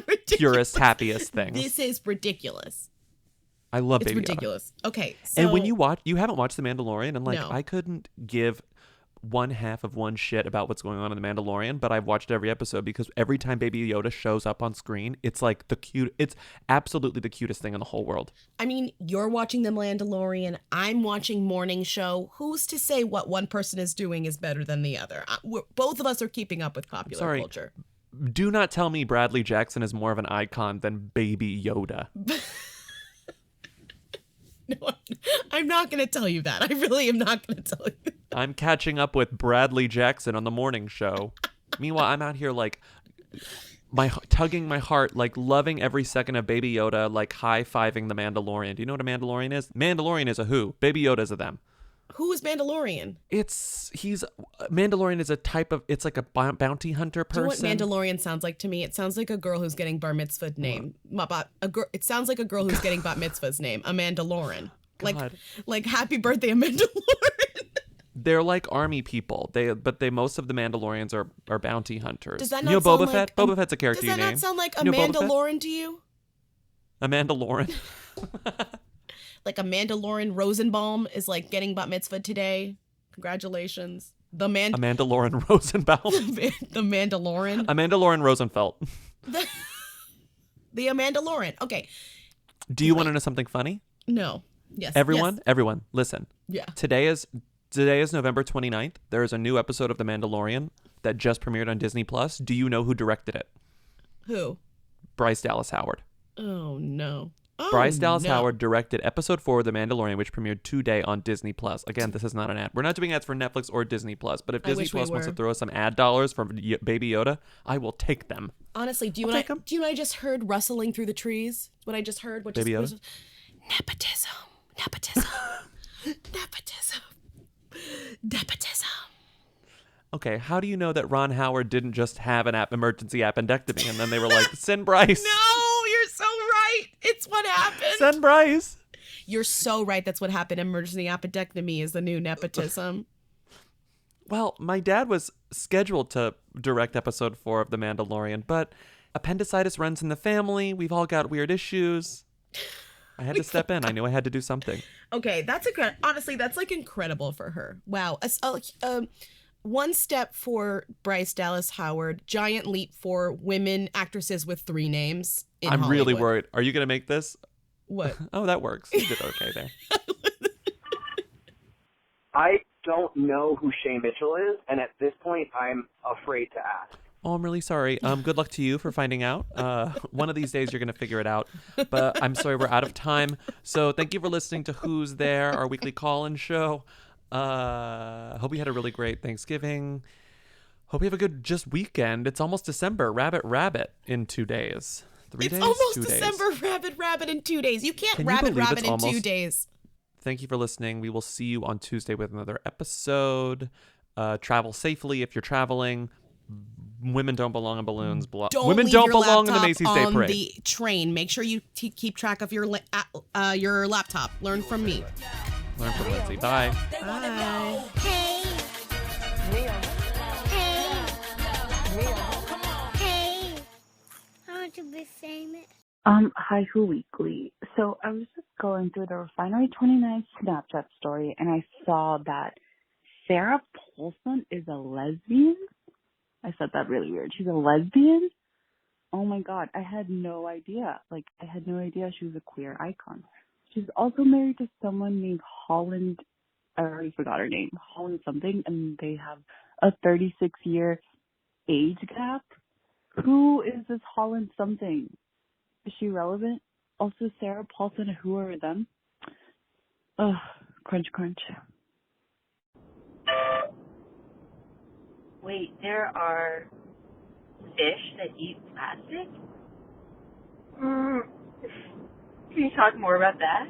ridiculous. Purest, happiest things. This is ridiculous. I love It's Baby ridiculous. Yoda. Okay, so... And when you haven't watched The Mandalorian, and No. I couldn't give one half of one shit about what's going on in The Mandalorian, but I've watched every episode because every time Baby Yoda shows up on screen, it's it's absolutely the cutest thing in the whole world. I mean, you're watching The Mandalorian. I'm watching Morning Show. Who's to say what one person is doing is better than the other? Both of us are keeping up with popular culture. Do not tell me Bradley Jackson is more of an icon than Baby Yoda. No, I'm not going to tell you that. I really am not going to tell you. I'm catching up with Bradley Jackson on the morning show. Meanwhile, I'm out here tugging my heart, loving every second of Baby Yoda, high-fiving the Mandalorian. Do you know what a Mandalorian is? Mandalorian is a who. Baby Yoda is a them. Who is Mandalorian? Mandalorian is a type of, it's like a bounty hunter person. Do you know what Mandalorian sounds like to me? It sounds like a girl who's getting bar mitzvah name. It sounds like a girl who's getting bat mitzvah's name. Amanda Lauren. Like happy birthday, Amanda Lauren. They're like army people. Most of the Mandalorians are bounty hunters. Does that you not know Boba sound Fett? like Boba Fett's a character Does that name. not sound like You know Boba Amanda Fett? Lauren to you? Amanda Lauren. Like Amanda Lauren Rosenbaum is getting bat mitzvah today. Congratulations. Amanda Lauren Rosenbaum. The Mandalorian. Amanda Lauren Rosenfeld. The Amanda Lauren. Okay. Do you want to know something funny? No. Yes. Everyone, listen. Yeah. Today is November 29th. There is a new episode of The Mandalorian that just premiered on Disney Plus. Do you know who directed it? Who? Bryce Dallas Howard. Oh, no. Bryce Dallas Howard directed episode 4 of The Mandalorian, which premiered today on Disney Plus. Again, this is not an ad. We're not doing ads for Netflix or Disney Plus, but if Disney Plus wants to throw us some ad dollars for Baby Yoda, I will take them. Honestly, do you know what I just heard rustling through the trees? What I just heard? Baby Yoda? Nepotism. Okay, how do you know that Ron Howard didn't just have an emergency appendectomy and then they were like, send Bryce? No, you're so right. It's what happened. Send Bryce. You're so right. That's what happened. Emergency appendectomy is the new nepotism. Well, my dad was scheduled to direct episode 4 of The Mandalorian, but appendicitis runs in the family. We've all got weird issues. I had to step in. I knew I had to do something. Okay, honestly, that's like incredible for her. Wow. One step for Bryce Dallas Howard, giant leap for women actresses with 3 names in I'm Hollywood. really worried. Are you going to make this? What? Oh, that works. You did okay there. I don't know who Shay Mitchell is, and at this point, I'm afraid to ask. Oh, I'm really sorry. Good luck to you for finding out. One of these days, you're going to figure it out. But I'm sorry, we're out of time. So thank you for listening to Who's There, our weekly call-in show. Hope you had a really great Thanksgiving. Hope you have a good just weekend. It's almost December. Rabbit in 2 days. 3 days? It's almost 2 days. December. Rabbit in 2 days. You can't Can rabbit it's in almost... 2 days. Thank you for listening. We will see you on Tuesday with another episode. Travel safely if you're traveling. Women don't belong in balloons. Women leave don't your belong in the laptop Macy's Day on Parade. the train. Make sure you keep track of your laptop. Learn from me. Learn from Lindsay. Bye. Bye. Hey. Mia. Hey. Mia. Hey. I want to be famous. Hi, Who Weekly. So I was just going through the Refinery 29 Snapchat story, and I saw that Sarah Paulson is a lesbian. I said that really weird. She's a lesbian? Oh my god, I had no idea. I had no idea she was a queer icon. She's also married to someone named Holland. I already forgot her name. Holland something, and they have a 36-year age gap. Who is this Holland something? Is she relevant? Also, Sarah Paulson, who are them? Ugh, crunch, crunch. Wait, there are fish that eat plastic? Can you talk more about that?